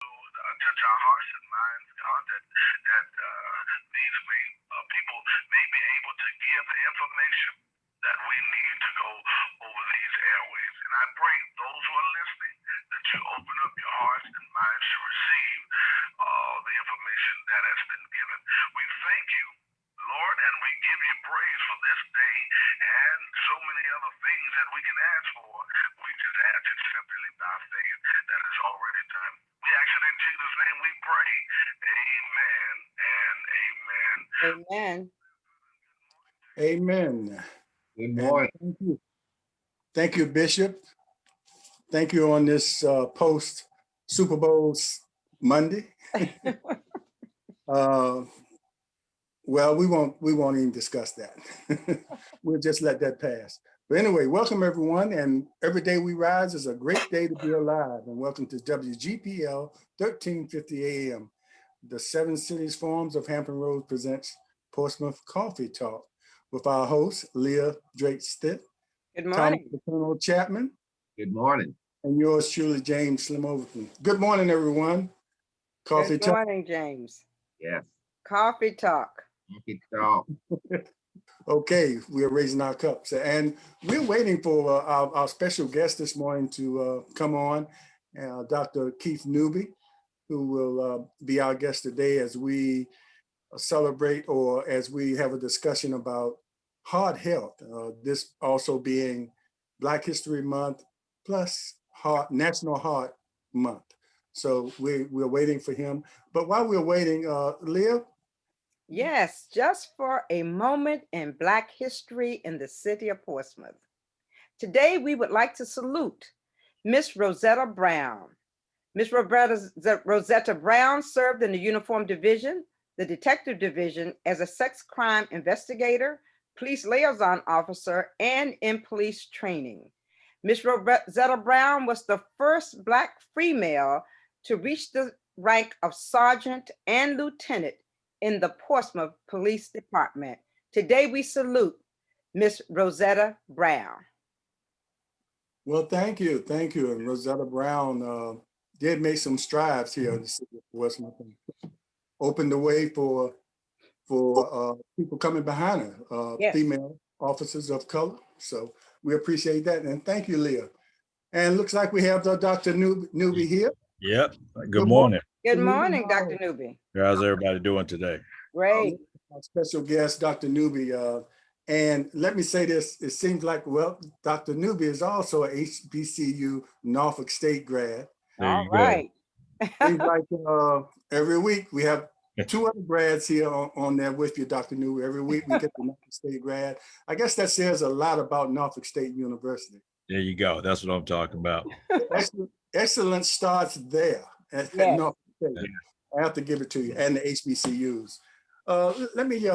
touch our hearts and minds, God, that these people may be able to give the information that we need to go over these airways. And I pray those who are listening that you open up your hearts and minds to receive the information that has been given. We thank you, Lord, and we give you praise for this day and so many other things that we can ask for. We just ask it simply by faith that is already done. We ask it in Jesus' name we pray. Amen and amen. Amen. Amen. Good And morning. thank you, Bishop. Thank you on this post Super Bowl Monday. Well, we won't even discuss that. We'll just let that pass. But anyway, welcome everyone. And every day we rise is a great day to be alive. And welcome to WGPL 1350 AM. The Seven Cities Farms of Hampton Roads presents Portsmouth Coffee Talk with our host, Leah Drake-Stitt. Good morning. Thomas Colonel Chapman. Good morning. And yours truly, James Slim Overton. Good morning, everyone. Coffee Good morning, James. Yes. Coffee talk. Coffee talk. Okay, we're raising our cups. And we're waiting for our special guest this morning to come on, Dr. Keith Newby, who will be our guest today as we celebrate or as we have a discussion about heart health. This also being Black History Month plus National Heart Month. So we're waiting for him. But while we're waiting, Leah? Yes, just for a moment in Black history in the city of Portsmouth. Today, we would like to salute Miss Rosetta Brown. Miss Rosetta Brown served in the Uniform Division, the Detective Division, as a sex crime investigator, police liaison officer, and in police training. Miss Rosetta Brown was the first Black female to reach the rank of sergeant and lieutenant in the Portsmouth Police Department. Today, we salute Miss Rosetta Brown. Well, thank you. Thank you. And Rosetta Brown did make some strides here in the city of Portsmouth and opened the way for people coming behind her, Yes. female officers of color. So we appreciate that. And thank you, Leah. And looks like we have Dr. Newby here. Yep. Good morning. Good morning, Dr. Newby. How's everybody doing today? Great. Our special guest, Dr. Newby. And let me say this, it seems like, well, Dr. Newby is also a HBCU Norfolk State grad. All right. Seems like every week we have two other grads here on there with you, Dr. Newby. Every week we get the Norfolk State grad. I guess that says a lot about Norfolk State University. There you go. That's what I'm talking about. Excellence starts there at Norfolk State. I have to give it to you, and the HBCUs. Let me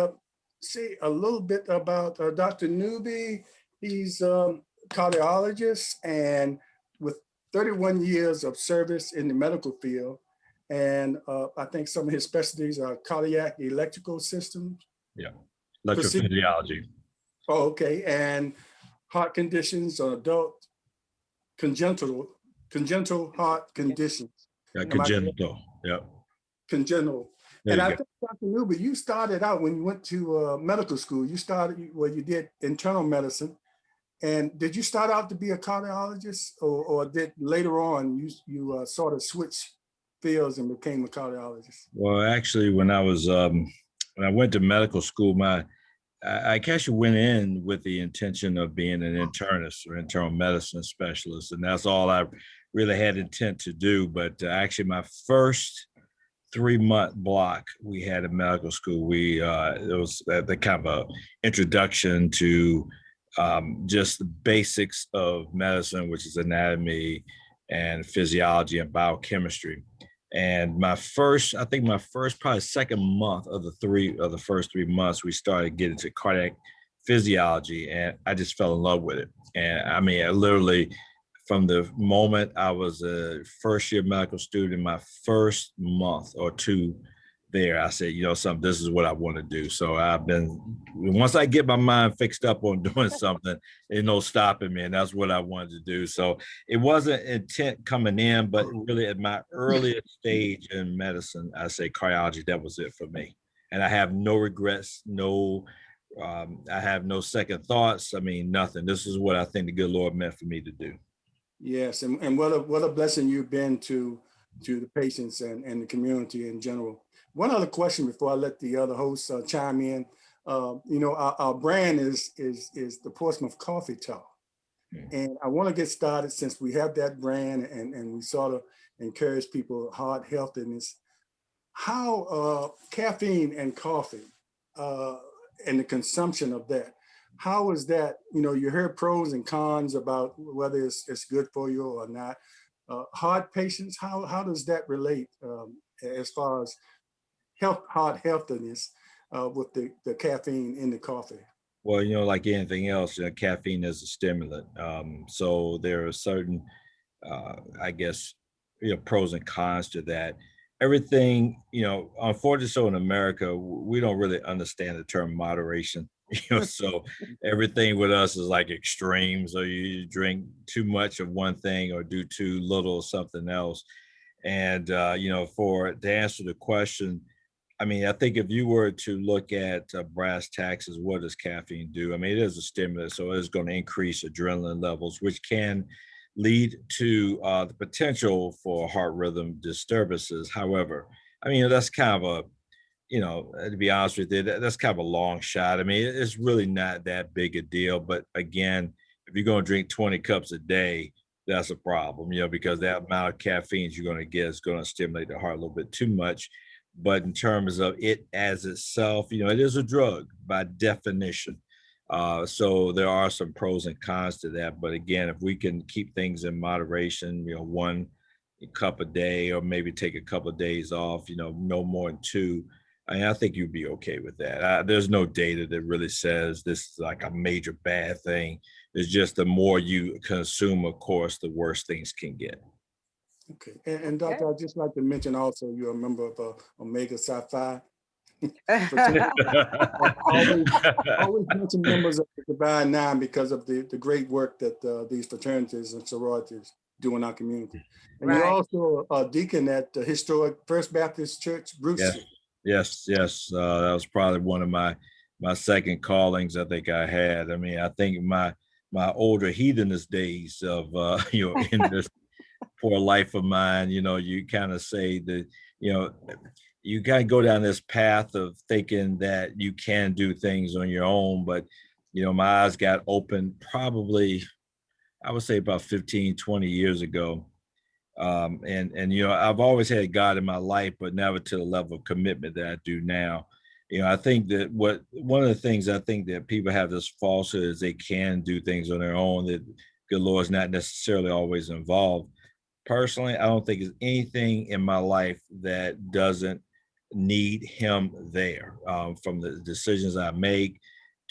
say a little bit about Dr. Newby. He's a cardiologist and with 31 years of service in the medical field. And I think some of his specialties are cardiac electrical systems. Yeah, electrophysiology. Oh, okay. And heart conditions or adult congenital heart conditions. Yeah, congenital. Yeah. Congenital. There And you I go. think, Dr. Newby, you started out when you went to medical school. You did internal medicine. And did you start out to be a cardiologist, or did later on you sort of switch fields and became a cardiologist? Well, actually, when I went to medical school, I actually went in with the intention of being an internist or internal medicine specialist, and that's all I really had intent to do. But actually, my first 3-month block we had in medical school, it was the kind of a introduction to just the basics of medicine, which is anatomy and physiology and biochemistry. And my first probably second month of the first 3 months, we started getting to cardiac physiology, and I just fell in love with it. And I mean, I literally, from the moment I was a first year medical student, my first month or two, there, I said, you know, something, this is what I want to do. So once I get my mind fixed up on doing something, there's no stopping me. And that's what I wanted to do. So it wasn't intent coming in, but really at my earliest stage in medicine, I say cardiology, that was it for me. And I have no regrets, I have no second thoughts. I mean, nothing. This is what I think the good Lord meant for me to do. Yes, and what a blessing you've been to the patients and the community in general. One other question before I let the other hosts chime in. You know, our brand is the Portsmouth Coffee Talk. And I want to get started since we have that brand and we sort of encourage people heart healthiness. How caffeine and coffee and the consumption of that, how is that, you know, you heard pros and cons about whether it's good for you or not. Heart patients, how does that relate as far as heart healthiness with the caffeine in the coffee? Well, you know, like anything else, caffeine is a stimulant. So there are certain, I guess, you know, pros and cons to that. Everything, you know, unfortunately, so in America, we don't really understand the term moderation. You know, so everything with us is like extreme. So you drink too much of one thing or do too little of something else. And you know, to answer the question, I mean, I think if you were to look at brass taxes, what does caffeine do? I mean, it is a stimulant, so it's going to increase adrenaline levels, which can lead to the potential for heart rhythm disturbances. However, I mean, that's kind of a, you know, to be honest with you, that's kind of a long shot. I mean, it's really not that big a deal. But again, if you're going to drink 20 cups a day, that's a problem, you know, because that amount of caffeine you're going to get is going to stimulate the heart a little bit too much. But in terms of it as itself, you know, it is a drug by definition. So there are some pros and cons to that. But again, if we can keep things in moderation, you know, one cup a day, or maybe take a couple of days off, you know, no more than two, I think you'd be okay with that. There's no data that really says this is like a major bad thing. It's just the more you consume, of course, the worse things can get. Okay, and Doctor, I'd just like to mention also you're a member of Omega Psi Phi. Always mention members of the Divine Nine because of the great work that these fraternities and sororities do in our community. And Right. you're also a deacon at the historic First Baptist Church, Bruce Street. Yes. That was probably one of my second callings I think I had. I mean, I think my older heathenist days of you know, in this poor life of mine, you know, you kind of say that, you know, you kind of go down this path of thinking that you can do things on your own. But, you know, my eyes got opened probably, I would say about 15, 20 years ago. And you know, I've always had God in my life, but never to the level of commitment that I do now. You know, I think that one of the things I think that people have this falsehood is they can do things on their own, that good Lord is not necessarily always involved. Personally, I don't think there's anything in my life that doesn't need him there, from the decisions I make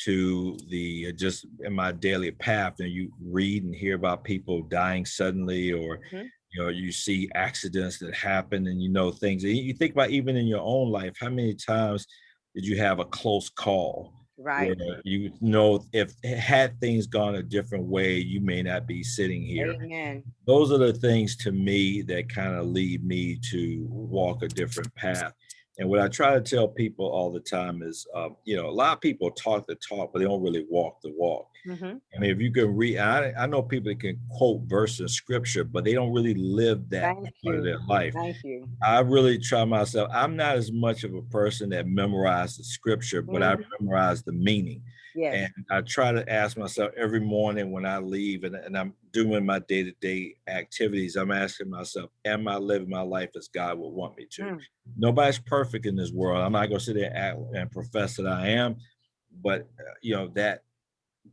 to the just in my daily path. And you read and hear about people dying suddenly, or you know, you see accidents that happen, and you know things. And you think about even in your own life, how many times did you have a close call? Right. Where you know, if had things gone a different way, you may not be sitting here. Amen. Those are the things to me that kind of lead me to walk a different path. And what I try to tell people all the time is, you know, a lot of people talk the talk, but they don't really walk the walk. I mean, if you can read, I know people that can quote verses of scripture, but they don't really live that Thank part of you. their life. Thank you. I really try myself. I'm not as much of a person that memorizes scripture, but I memorize the meaning. Yes. And I try to ask myself every morning when I leave and I'm doing my day-to-day activities, I'm asking myself, am I living my life as God would want me to? Nobody's perfect in this world. I'm not going to sit there and profess that I am, but you know, that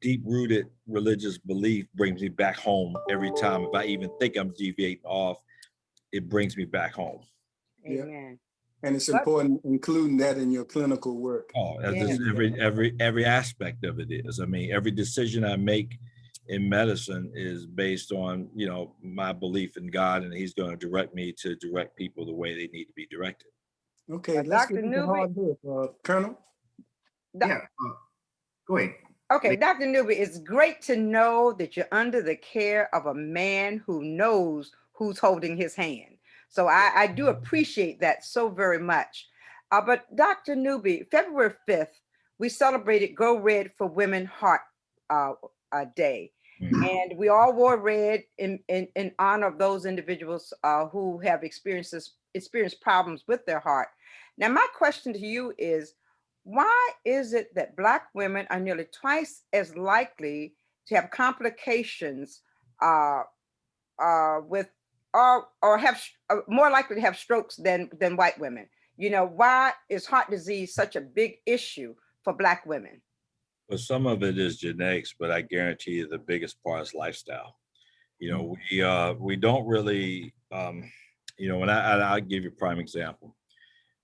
deep-rooted religious belief brings me back home every time. If I even think I'm deviating off, it brings me back home. Amen. And it's important including that in your clinical work. Oh, Yes. every aspect of it is. I mean, every decision I make in medicine is based on, you know, my belief in God, and he's going to direct me to direct people the way they need to be directed. Okay, let's get Dr. into Newby, hard hit. Colonel? Yeah, go ahead. okay, Dr. Newby, it's great to know that you're under the care of a man who knows who's holding his hand. So I do appreciate that so very much. But Dr. Newby, February 5th, we celebrated Go Red for Women Heart Day. And we all wore red in honor of those individuals who have experienced problems with their heart. Now, my question to you is, why is it that Black women are nearly twice as likely to have complications with or have more likely to have strokes than white women? You know, why is heart disease such a big issue for Black women? Well, some of it is genetics, but I guarantee you the biggest part is lifestyle. You know, we don't really, you know, when I'll give you a prime example.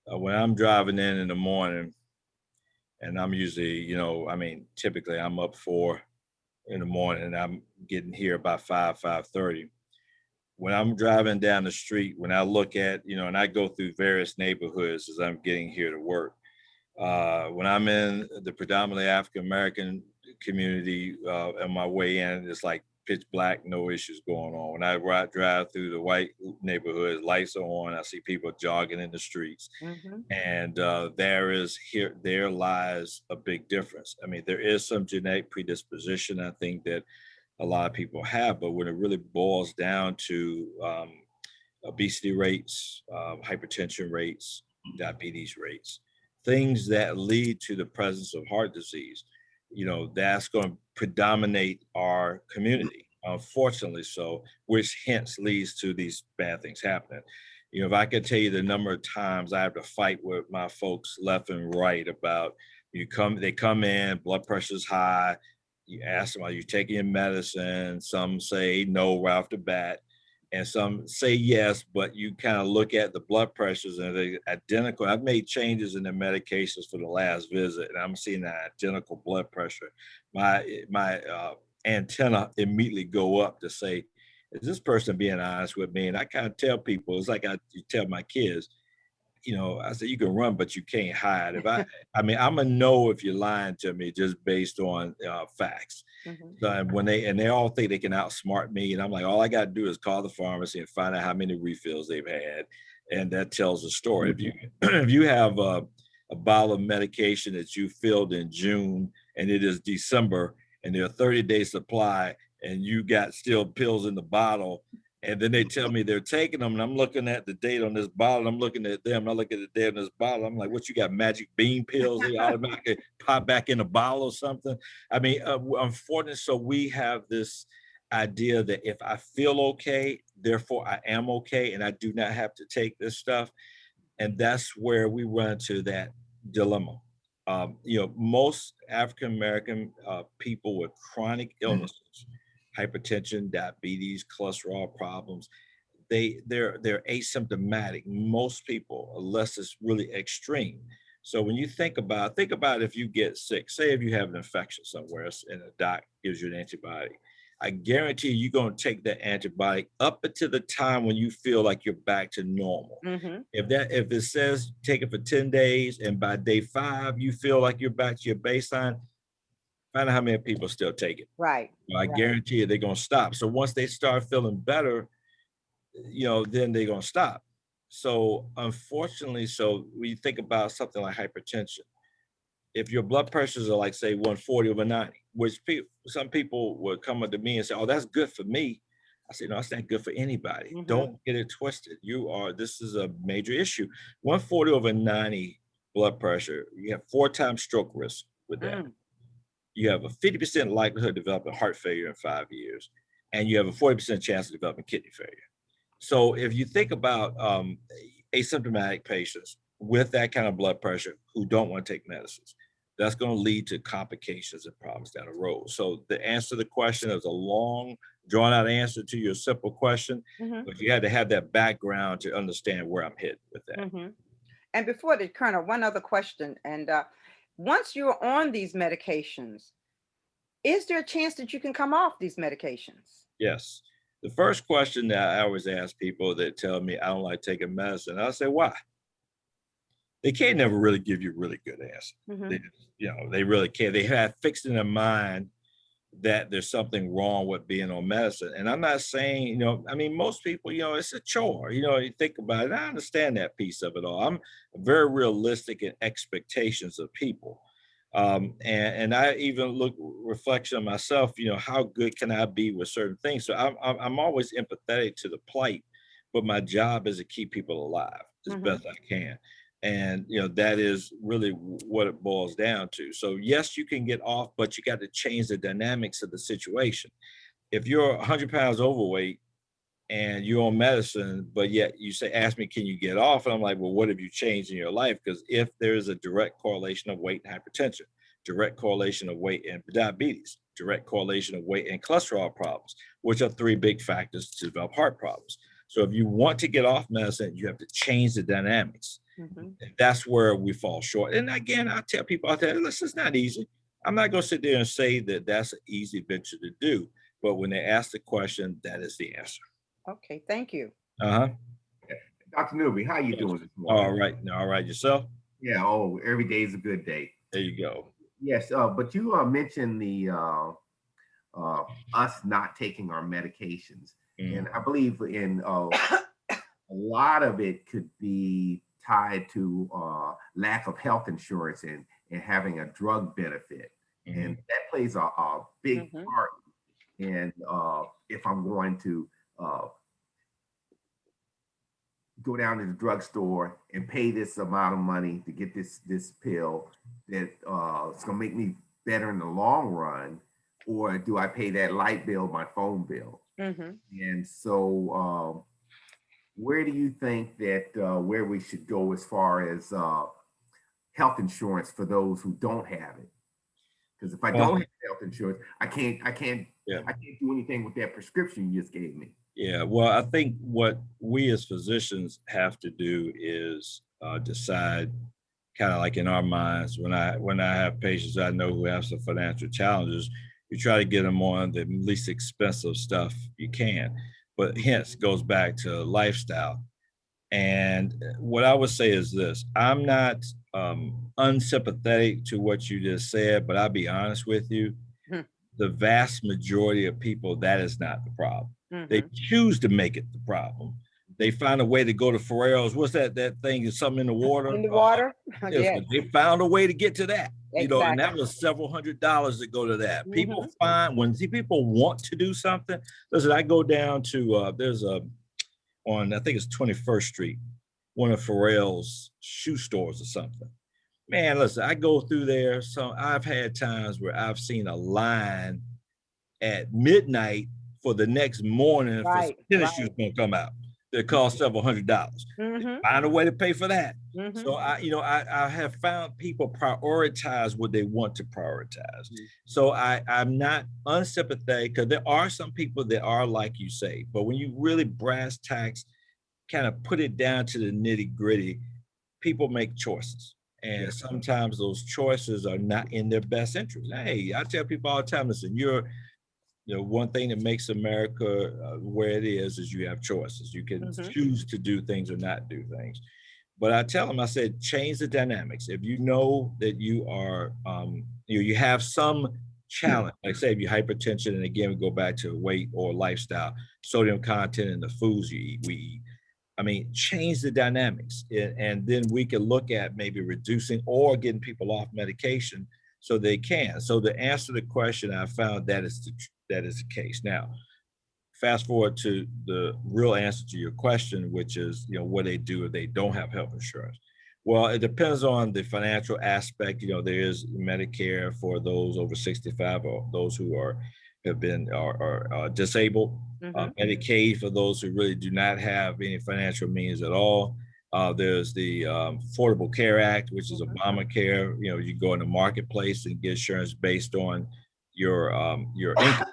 When I'm driving in the morning, and I'm usually, you know, I mean, typically I'm up 4 in the morning and I'm getting here about 5:30. When I'm driving down the street, when I look at, you know, and I go through various neighborhoods as I'm getting here to work, when I'm in the predominantly African American community on my way in, it's like pitch black, no issues going on. When I drive through the white neighborhoods, lights are on, I see people jogging in the streets. Mm-hmm. And there lies a big difference. I mean, there is some genetic predisposition, I think, that a lot of people have, but when it really boils down to obesity rates, hypertension rates, diabetes rates, things that lead to the presence of heart disease, you know, that's going to predominate our community, unfortunately so, which hence leads to these bad things happening. You know, if I could tell you the number of times I have to fight with my folks left and right about they come in, blood pressure's high, you ask them, are you taking your medicine? Some say no right off the bat, and some say yes, but you kind of look at the blood pressures and they're identical. I've made changes in the medications for the last visit, and I'm seeing that identical blood pressure. My antenna immediately go up to say, is this person being honest with me? And I kind of tell people, it's like you tell my kids, you know, I said, you can run, but you can't hide. I mean, I'm gonna know if you're lying to me just based on facts. Mm-hmm. So they all think they can outsmart me, and I'm like, all I got to do is call the pharmacy and find out how many refills they've had, and that tells the story. If you if you have a bottle of medication that you filled in June and it is December, and there are 30-day supply, and you got still pills in the bottle. And then they tell me they're taking them, and I'm looking at the date on this bottle. I'm looking at them. I look at the date on this bottle. I'm like, "What you got? Magic bean pills? They automatically pop back in a bottle or something?" I mean, unfortunately, so we have this idea that if I feel okay, therefore I am okay, and I do not have to take this stuff. And that's where we run into that dilemma. You know, most African American people with chronic illnesses, hypertension, diabetes, cholesterol problems, they're asymptomatic. Most people, unless it's really extreme. So when you think about if you get sick, say if you have an infection somewhere and a doc gives you an antibiotic, I guarantee you're going to take that antibiotic up until the time when you feel like you're back to normal. Mm-hmm. If it says take it for 10 days and by day 5 you feel like you're back to your baseline, find out how many people still take it. Right. Well, I guarantee you they're going to stop. So once they start feeling better, you know, then they're going to stop. So unfortunately, so when you think about something like hypertension, if your blood pressures are like say 140/90, which some people would come up to me and say, "Oh, that's good for me." I say, "No, it's not good for anybody. Mm-hmm. Don't get it twisted. This is a major issue. 140/90 blood pressure, you have 4 times stroke risk with that. You have a 50% likelihood of developing heart failure in 5 years, and you have a 40% chance of developing kidney failure. So if you think about asymptomatic patients with that kind of blood pressure who don't want to take medicines, that's going to lead to complications and problems down the road. So the answer to the question is a long, drawn out answer to your simple question, Mm-hmm. but you had to have that background to understand where I'm headed with that. Mm-hmm. And before the Colonel, one other question. And once you're on these medications, is there a chance that you can come off these medications? Yes. The first question that I always ask people that tell me I don't like taking medicine, I'll say, why? they can't never really give you a really good answer. They, they really can't. They have fixed in their mind that there's something wrong with being on medicine. And I'm not saying, I mean, most people, it's a chore, you think about it. I understand that piece of it all. I'm very realistic in expectations of people. And I even look reflection of myself, how good can I be with certain things? So I'm always empathetic to the plight, but my job is to keep people alive as best I can. And that is really what it boils down to. So yes, you can get off, but you got to change the dynamics of the situation. If you're 100 pounds overweight and you're on medicine, but yet you say, ask me, can you get off? And I'm like, well, what have you changed in your life? Because if there is a direct correlation of weight and hypertension, direct correlation of weight and diabetes, direct correlation of weight and cholesterol problems, which are 3 big factors to develop heart problems. So if you want to get off medicine, you have to change the dynamics. And that's where we fall short. And again, I tell people out there, listen, it's not easy. I'm not going to sit there and say that that's an easy venture to do. But when they ask the question, that is the answer. Okay, thank you. Dr. Newby, how you doing this morning? All right. Yourself? Yeah. Every day is a good day. There you go. Yes. But you mentioned the us not taking our medications, and I believe in a lot of it could be tied to lack of health insurance and having a drug benefit, and that plays a big part. And if I'm going to go down to the drugstore and pay this amount of money to get this pill that it's gonna make me better in the long run, or do I pay that light bill, my phone bill? And so where do you think that where we should go as far as health insurance for those who don't have it? Because if I don't have health insurance, I can't do anything with that prescription you just gave me. Yeah, well, I think what we as physicians have to do is decide, kind of like in our minds, when I have patients I know who have some financial challenges, you try to get them on the least expensive stuff you can. But hence goes back to lifestyle. And what I would say is this: I'm not unsympathetic to what you just said, but I'll be honest with you, the vast majority of people, that is not the problem. They choose to make it the problem. They find a way to go to Ferrero's. What's that thing? Is something in the water? In the water? Yes. They found a way to get to that. Exactly. And that was several $100s that go to that. People find, when people want to do something. Listen, I go down to there's on I think it's 21st Street, one of Ferrero's shoe stores or something. Man, listen, I go through there. So I've had times where I've seen a line at midnight for the next morning for tennis shoes gonna come out. They cost several $100s. Find a way to pay for that. So I have found people prioritize what they want to prioritize. So I'm not unsympathetic, because there are some people that are like you say, but when you really brass tacks, kind of put it down to the nitty gritty, people make choices. And sometimes those choices are not in their best interest. Hey, I tell people all the time, listen, one thing that makes America where it is you have choices. You can choose to do things or not do things. But I tell them, I said, change the dynamics. If you know that you are, you have some challenge, like say if you hypertension, and again, we go back to weight or lifestyle, sodium content in the foods we eat. I mean, change the dynamics, and then we can look at maybe reducing or getting people off medication so they can. So to answer the question, I found that is the case. Now, fast forward to the real answer to your question, which is, what they do if they don't have health insurance. Well, it depends on the financial aspect. There is Medicare for those over 65 or those who have been disabled. Medicaid for those who really do not have any financial means at all. There's the Affordable Care Act, which is Obamacare. You go in the marketplace and get insurance based on your income.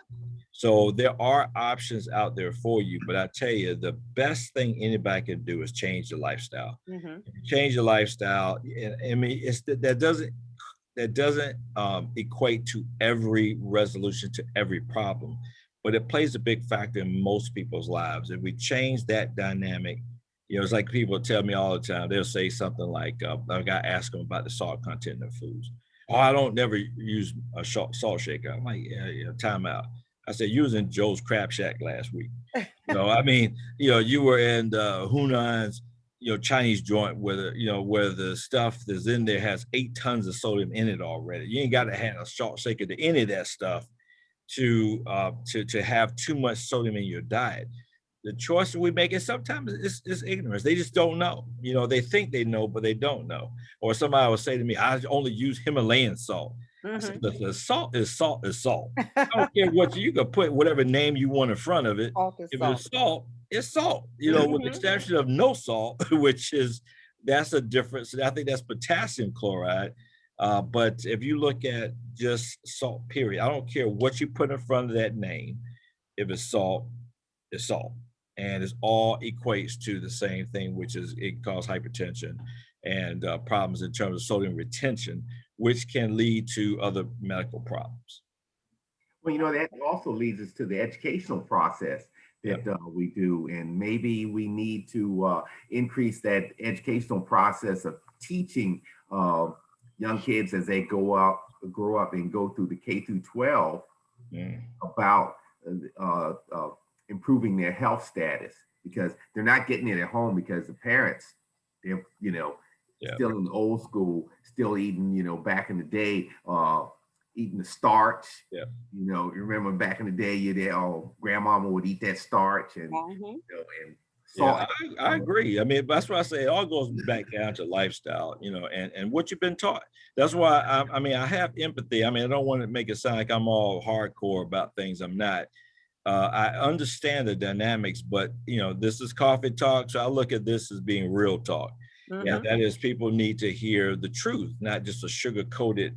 So there are options out there for you, but I tell you, the best thing anybody can do is change the lifestyle. Change your lifestyle. I mean, that doesn't equate to every resolution to every problem, but it plays a big factor in most people's lives. If we change that dynamic, It's like people tell me all the time. They'll say something like, I got to ask them about the salt content in their foods. Oh, I don't never use a salt shaker. I'm like, yeah, time out. I said, you was in Joe's Crab Shack last week. I mean, you were in Hunan's, Chinese joint where the stuff that's in there has 8 tons of sodium in it already. You ain't got to have a salt shaker to any of that stuff to have too much sodium in your diet. The choice we make is sometimes it's ignorance. They just don't know. They think they know, but they don't know. Or somebody will say to me, I only use Himalayan salt. I said, the salt is salt is salt. I don't care what you can put whatever name you want in front of it. Salt is If salt. it's salt, it's salt. With the exception of no salt, that's a difference. I think that's potassium chloride. But if you look at just salt, period, I don't care what you put in front of that name. If it's salt, it's salt. And it all equates to the same thing, which is it causes hypertension and problems in terms of sodium retention, which can lead to other medical problems. Well, that also leads us to the educational process that we do. And maybe we need to increase that educational process of teaching young kids as they grow up and go through the K through 12 about improving their health status, because they're not getting it at home because the parents, they're, still in the old school, still eating, back in the day, eating the starch. Yeah. You remember back in the day, grandmama would eat that starch and, and salt. Yeah, I agree. I mean, that's why I say it all goes back down to lifestyle, and what you've been taught. That's why I have empathy. I mean, I don't want to make it sound like I'm all hardcore about things. I'm not. I understand the dynamics, but this is coffee talk, so I look at this as being real talk. Yeah, that is, people need to hear the truth, not just a sugar-coated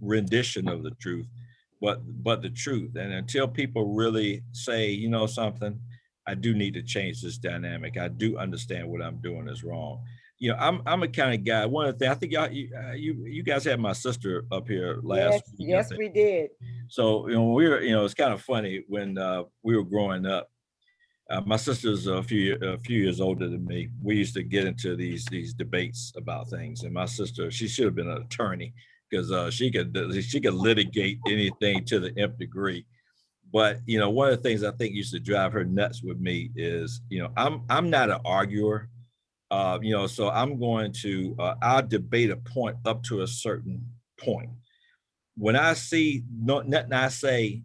rendition of the truth, but the truth. And until people really say, something, I do need to change this dynamic. I do understand what I'm doing is wrong. I'm a kind of guy. One of the things, I think you guys had my sister up here last week. Yes, we did. So we were, it's kind of funny when we were growing up. My sister's a few years older than me. We used to get into these debates about things, and my sister, she should have been an attorney because she could litigate anything to the nth degree. But one of the things I think used to drive her nuts with me is I'm not an arguer. So I'm going to I'll debate a point up to a certain point. When I see nothing I say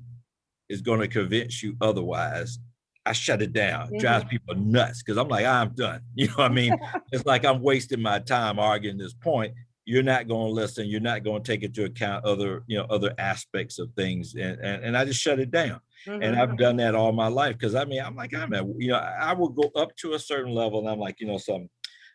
is going to convince you otherwise, I shut it down. Drives people nuts because I'm like, I'm done. What I mean? It's like I'm wasting my time arguing this point. You're not going to listen. You're not going to take into account other aspects of things, and I just shut it down. And I've done that all my life because I will go up to a certain level, and I'm like, something.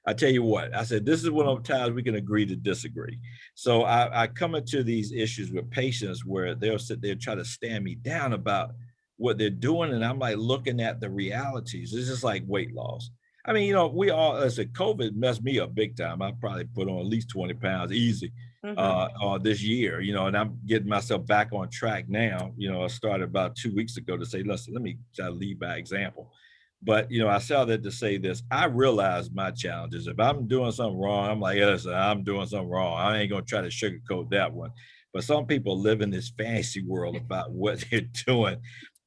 I tell you what, I said, this is one of the times we can agree to disagree. So I come into these issues with patients where they'll sit there and try to stand me down about what they're doing. And I'm like looking at the realities. It's just like weight loss. I mean, we all, as a COVID messed me up big time. I probably put on at least 20 pounds easy this year, and I'm getting myself back on track now. I started about 2 weeks ago to say, listen, let me try to lead by example. But, I saw that to say this. I realize my challenges. If I'm doing something wrong, I'm like, listen, I'm doing something wrong. I ain't going to try to sugarcoat that one. But some people live in this fantasy world about what they're doing.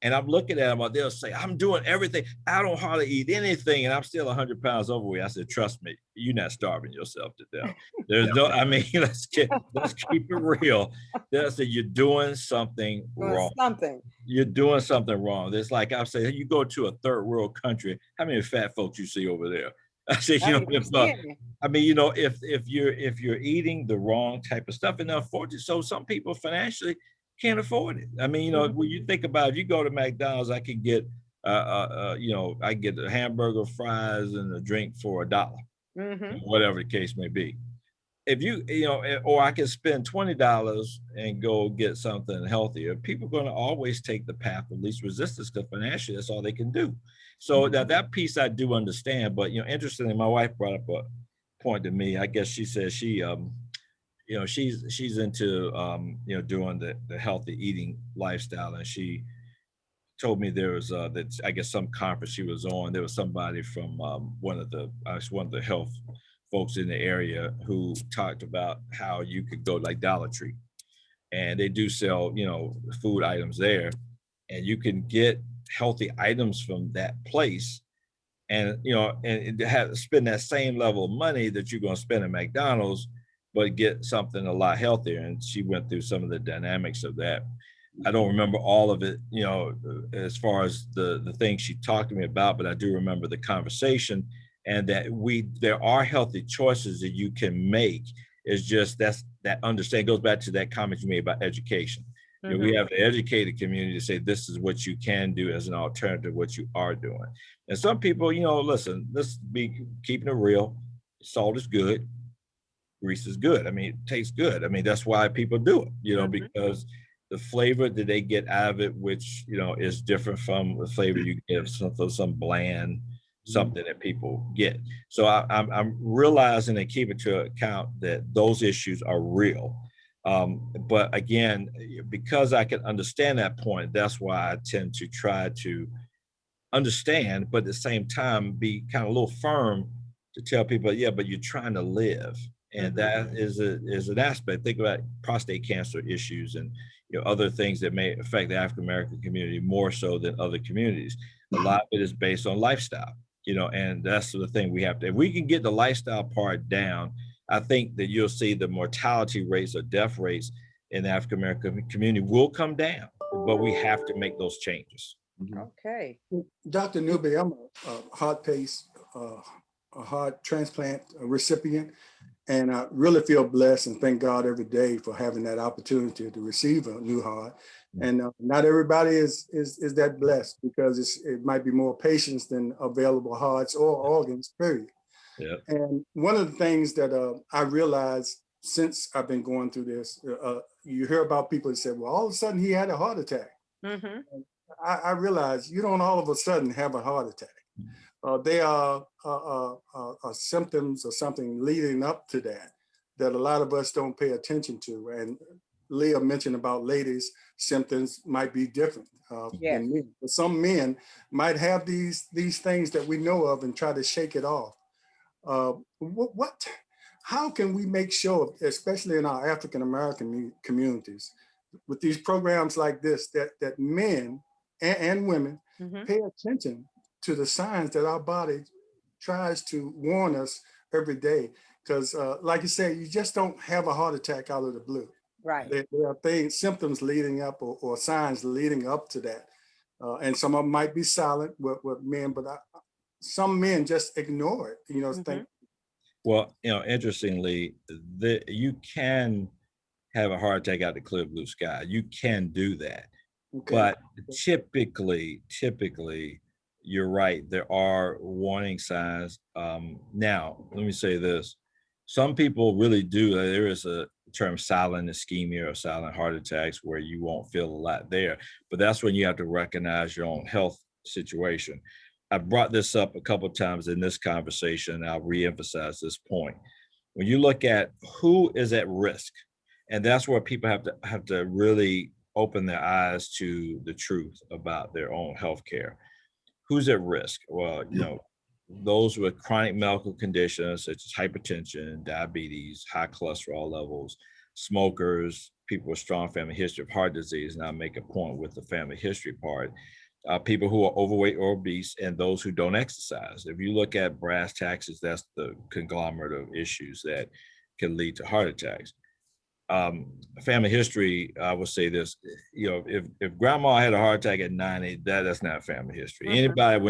And I'm looking at them, they'll say, I'm doing everything. I don't hardly eat anything. And I'm still 100 pounds overweight. I said, trust me, you're not starving yourself to death. There's no, I mean, let's keep it real. They'll say, you're doing something wrong. You're doing something wrong. It's like I say, you go to a third world country, how many fat folks you see over there? I say, if you're eating the wrong type of stuff, and unfortunately, so some people financially can't afford it. I mean, when you think about it, if you go to McDonald's, I can get I get a hamburger, fries, and a drink for $1, whatever the case may be. If or I can spend $20 and go get something healthier. People are going to always take the path of least resistance because financially that's all they can do. So that piece I do understand. But interestingly, my wife brought up a point to me. I guess she says she she's into doing the healthy eating lifestyle, and she told me there was that I guess some conference she was on. There was somebody from one of the health folks in the area who talked about how you could go like Dollar Tree, and they do sell food items there, and you can get healthy items from that place, and and have spend that same level of money that you're going to spend at McDonald's, but get something a lot healthier. And she went through some of the dynamics of that. I don't remember all of it, as far as the things she talked to me about, but I do remember the conversation, and that there are healthy choices that you can make. It's just that understanding goes back to that comment you made about education. We have to educate the community to say this is what you can do as an alternative, what you are doing. And some people, listen, let's be keeping it real. Salt is good. Grease is good. I mean, it tastes good. I mean, that's why people do it, because the flavor that they get out of it, which, is different from the flavor you get of some bland something that people get. So I'm realizing and keeping to account that those issues are real. But again, because I can understand that point, that's why I tend to try to understand, but at the same time, be kind of a little firm to tell people, yeah, but you're trying to live. And that is an aspect. Think about prostate cancer issues and other things that may affect the African American community more so than other communities. A lot of it is based on lifestyle, and that's the thing we have to. If we can get the lifestyle part down, I think that you'll see the mortality rates or death rates in the African American community will come down. But we have to make those changes. Okay. Dr. Newby, I'm a heart transplant recipient, and I really feel blessed and thank God every day for having that opportunity to receive a new heart. And not everybody is that blessed, because it might be more patients than available hearts or organs, period. Yeah. And one of the things that I realized since I've been going through this, you hear about people that say, well, all of a sudden he had a heart attack. I realized you don't all of a sudden have a heart attack. They are symptoms or something leading up to that a lot of us don't pay attention to. And Leah mentioned about ladies' symptoms might be different than men. But some men might have these things that we know of and try to shake it off. How can we make sure, especially in our African American communities, with these programs like this, that men and women pay attention to the signs that our body tries to warn us every day? Because like you say, you just don't have a heart attack out of the blue. Right. There are symptoms leading up or signs leading up to that. And some of them might be silent with men, but some men just ignore it, think. Well, interestingly, you can have a heart attack out of the clear blue sky. You can do that. Okay. But typically, you're right. There are warning signs. Now, let me say this. Some people really do. There is a term silent ischemia or silent heart attacks where you won't feel a lot there. But that's when you have to recognize your own health situation. I brought this up a couple of times in this conversation. I'll reemphasize this point. When you look at who is at risk, and that's where people have to really open their eyes to the truth about their own health care. Who's at risk? Well, those with chronic medical conditions such as hypertension, diabetes, high cholesterol levels, smokers, people with strong family history of heart disease, and I'll make a point with the family history part, people who are overweight or obese, and those who don't exercise. If you look at brass tacks, that's the conglomerate of issues that can lead to heart attacks. Family history, I would say this, if grandma had a heart attack at 90, that's not family history. Anybody,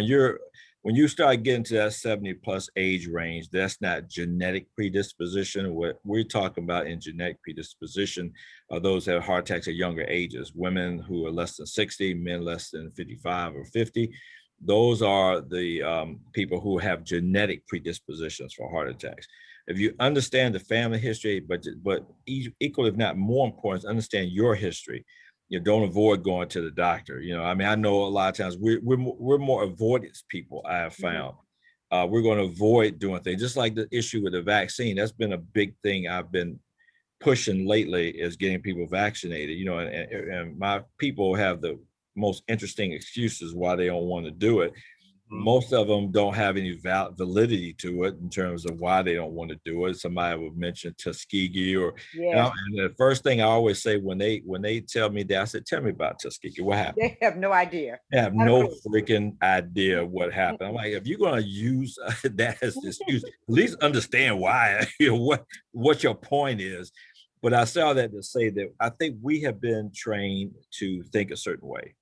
when you start getting to that 70 plus age range, that's not genetic predisposition. What we're talking about in genetic predisposition are those that have heart attacks at younger ages, women who are less than 60, men less than 55 or 50. Those are the people who have genetic predispositions for heart attacks. If you understand the family history, but equally, if not more important, understand your history. Don't avoid going to the doctor. I know a lot of times we're more avoidance people. I have found we're going to avoid doing things, just like the issue with the vaccine. That's been a big thing I've been pushing lately, is getting people vaccinated. And my people have the most interesting excuses why they don't want to do it. Mhm. Most of them don't have any validity to it in terms of why they don't want to do it. Somebody would mention Tuskegee or, Yes, and the first thing I always say when they tell me that, I said, tell me about Tuskegee. What happened? they have no idea. They have Not a no clue. freaking idea what happened. I'm like, if you're going to use that as the excuse, at least understand why, what your point is. But I say all that to say that I think we have been trained to think a certain way.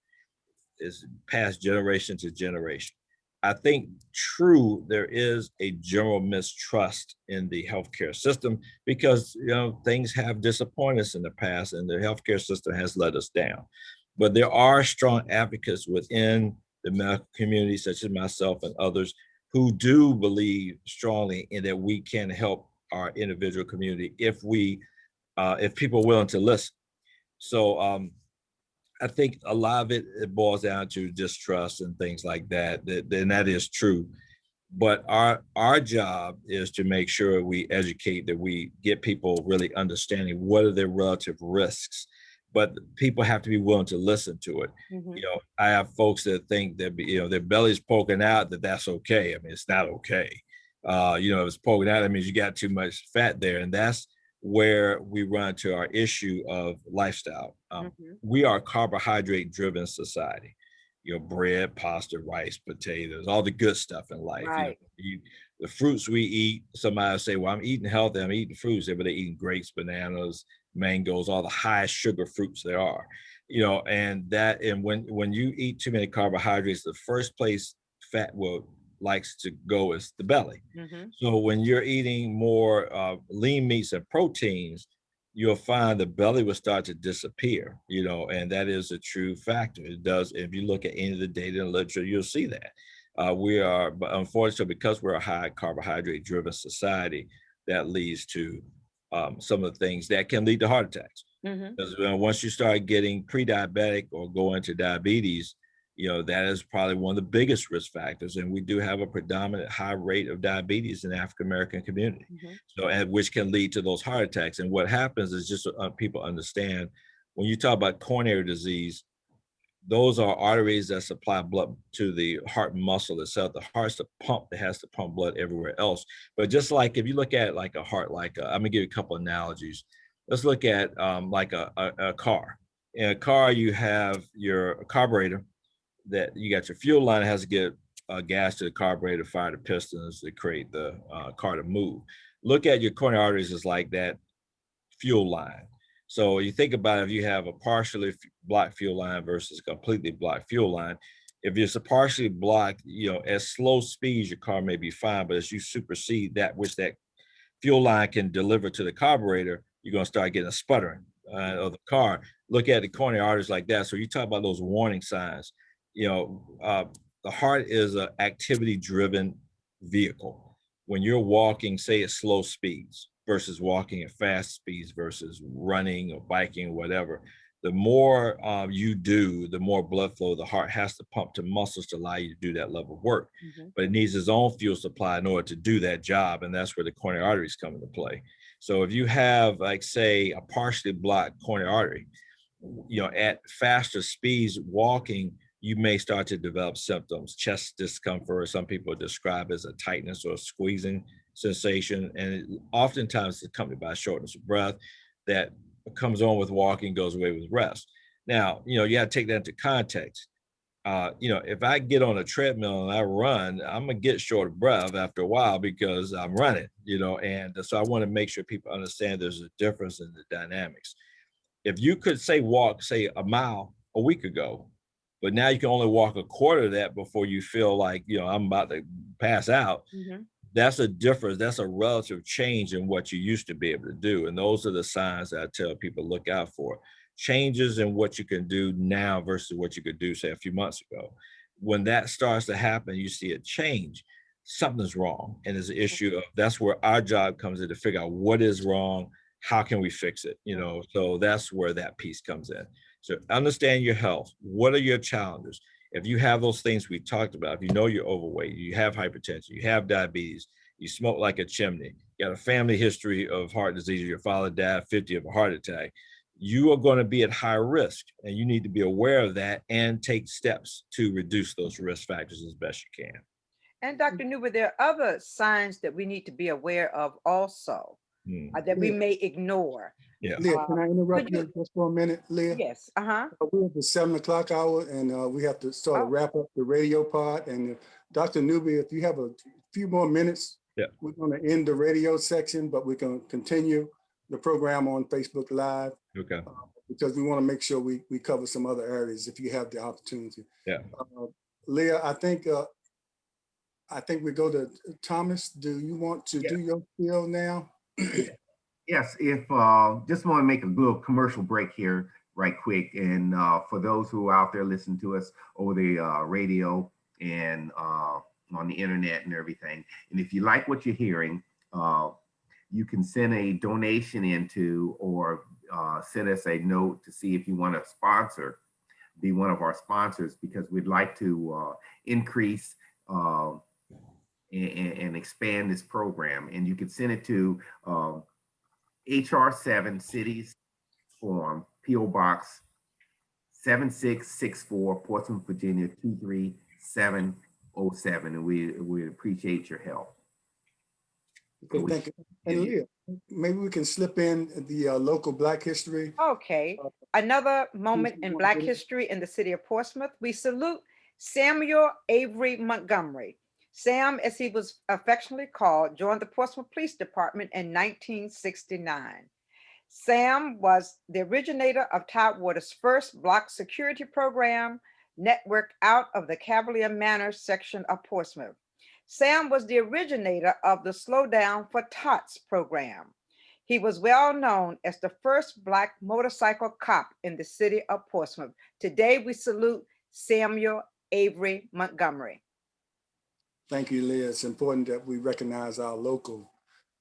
It's passed generation to generation. I think true, there is a general mistrust in the healthcare system because things have disappointed us in the past and the healthcare system has let us down. But there are strong advocates within the medical community, such as myself and others, who do believe strongly in that we can help our individual community if people are willing to listen. So I think a lot of it boils down to distrust and things like that. And that is true. But our job is to make sure we educate, that we get people really understanding what are their relative risks. But people have to be willing to listen to it. Mhm. I have folks that think that their belly's poking out, that's okay. I mean, it's not okay. If it's poking out, that means you got too much fat there, and that's where we run to our issue of lifestyle. Mhm. We are a carbohydrate-driven society. Bread, pasta, rice, potatoes, all the good stuff in life. Right. The fruits we eat. Somebody will say, "Well, I'm eating healthy. I'm eating fruits," but they're eating grapes, bananas, mangoes, all the highest sugar fruits there are. And when you eat too many carbohydrates, the first place fat likes to go is the belly. Mhm. So when you're eating more lean meats and proteins, you'll find the belly will start to disappear, and that is a true factor. It does. If you look at any of the data and literature, you'll see that. But unfortunately, because we're a high carbohydrate driven society, that leads to some of the things that can lead to heart attacks. Mhm. Because once you start getting pre-diabetic or go into diabetes, that is probably one of the biggest risk factors. And we do have a predominant high rate of diabetes in the African-American community. Mhm. So, and which can lead to those heart attacks. And what happens is just people understand when you talk about coronary disease, those are arteries that supply blood to the heart muscle itself. The heart's the pump that has to pump blood everywhere else. But just like if you look at like a heart, I'm gonna give you a couple analogies. Let's look at like a car. In a car, you have your carburetor that you got your fuel line that has to get gas to the carburetor, fire the pistons to create the car to move. Look at your coronary arteries as like that fuel line. So you think about if you have a partially blocked fuel line versus a completely blocked fuel line. If it's a partially blocked, at slow speeds, your car may be fine, but as you supersede that which that fuel line can deliver to the carburetor, you're going to start getting a sputtering of the car. Look at the coronary arteries like that. So you talk about those warning signs. The heart is an activity-driven vehicle. When you're walking, say at slow speeds versus walking at fast speeds versus running or biking or whatever, the more you do, the more blood flow the heart has to pump to muscles to allow you to do that level of work. Mhm. But it needs its own fuel supply in order to do that job. And that's where the coronary arteries come into play. So if you have, like, say, a partially blocked coronary artery, at faster speeds walking, you may start to develop symptoms, chest discomfort. Some people describe as a tightness or a squeezing sensation. And oftentimes it's accompanied by shortness of breath that comes on with walking, goes away with rest. Now, you got to take that into context. If I get on a treadmill and I run, I'm gonna get short of breath after a while because I'm running, and so I want to make sure people understand there's a difference in the dynamics. If you could walk, say a mile a week ago, but now you can only walk a quarter of that before you feel like, I'm about to pass out. Mhm. That's a difference. That's a relative change in what you used to be able to do. And those are the signs that I tell people to look out for. Changes in what you can do now versus what you could do, say, a few months ago. When that starts to happen, you see a change, something's wrong. And it's an issue of that's where our job comes in to figure out what is wrong, how can we fix it? So that's where that piece comes in. So understand your health. What are your challenges? If you have those things we talked about, if you know you're overweight, you have hypertension, you have diabetes, you smoke like a chimney, you got a family history of heart disease, your father died 50 of a heart attack, you are going to be at high risk, and you need to be aware of that and take steps to reduce those risk factors as best you can. And Dr. Newby, there are other signs that we need to be aware of also that we may ignore. Yeah. Leah, can I interrupt you- you just for a minute, Leah? Yes. We're at the 7 o'clock hour, and we have to sort of wrap up the radio part. And Dr. Newby, if you have a few more minutes, we're going to end the radio section, but we're going to continue the program on Facebook Live. Okay. Because we want to make sure we cover some other areas if you have the opportunity. Yeah. Leah, I think we go to Thomas. Do you want to do your spiel now? Yes, if just want to make a little commercial break here right quick. And for those who are out there listening to us over the radio and on the internet and everything, and if you like what you're hearing, you can send a donation into or send us a note to see if you want to be one of our sponsors, because we'd like to increase and expand this program. And you can send it to HR 7 Cities Forum, P.O. Box 7664, Portsmouth, Virginia 23707. And we appreciate your help. Okay, thank you. And Leah, maybe we can slip in the local Black history. Okay. Another moment in Black history in the city of Portsmouth. We salute Samuel Avery Montgomery. Sam, as he was affectionately called, joined the Portsmouth Police Department in 1969. Sam was the originator of Tidewater's first block security program, networked out of the Cavalier Manor section of Portsmouth. Sam was the originator of the Slow Down for Tots program. He was well known as the first Black motorcycle cop in the city of Portsmouth. Today, we salute Samuel Avery Montgomery. Thank you, Leah. It's important that we recognize our local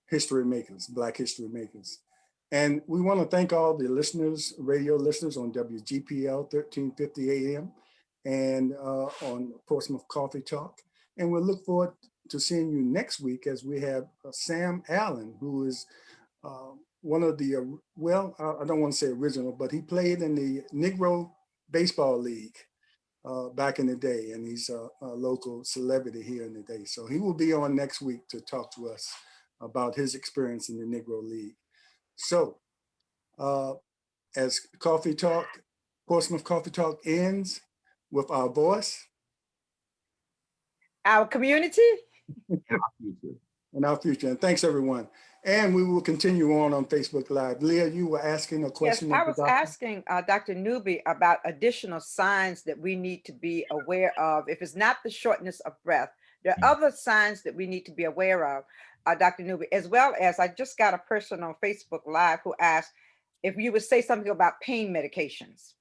history makers, Black history makers. And we want to thank all the listeners, radio listeners on WGPL 1350 AM and on Portsmouth Coffee Talk. And we'll look forward to seeing you next week as we have Sam Allen, who is one of the, I don't want to say original, but he played in the Negro Baseball League back in the day, and he's a local celebrity here in the day. So he will be on next week to talk to us about his experience in the Negro League. So as Portsmouth Coffee Talk ends with our voice. Our community. And our future. And thanks, everyone. And we will continue on Facebook Live. Leah, you were asking a question. Yes, I was asking Dr. Newby about additional signs that we need to be aware of. If it's not the shortness of breath, there are other signs that we need to be aware of, Dr. Newby, as well as I just got a person on Facebook Live who asked if you would say something about pain medications.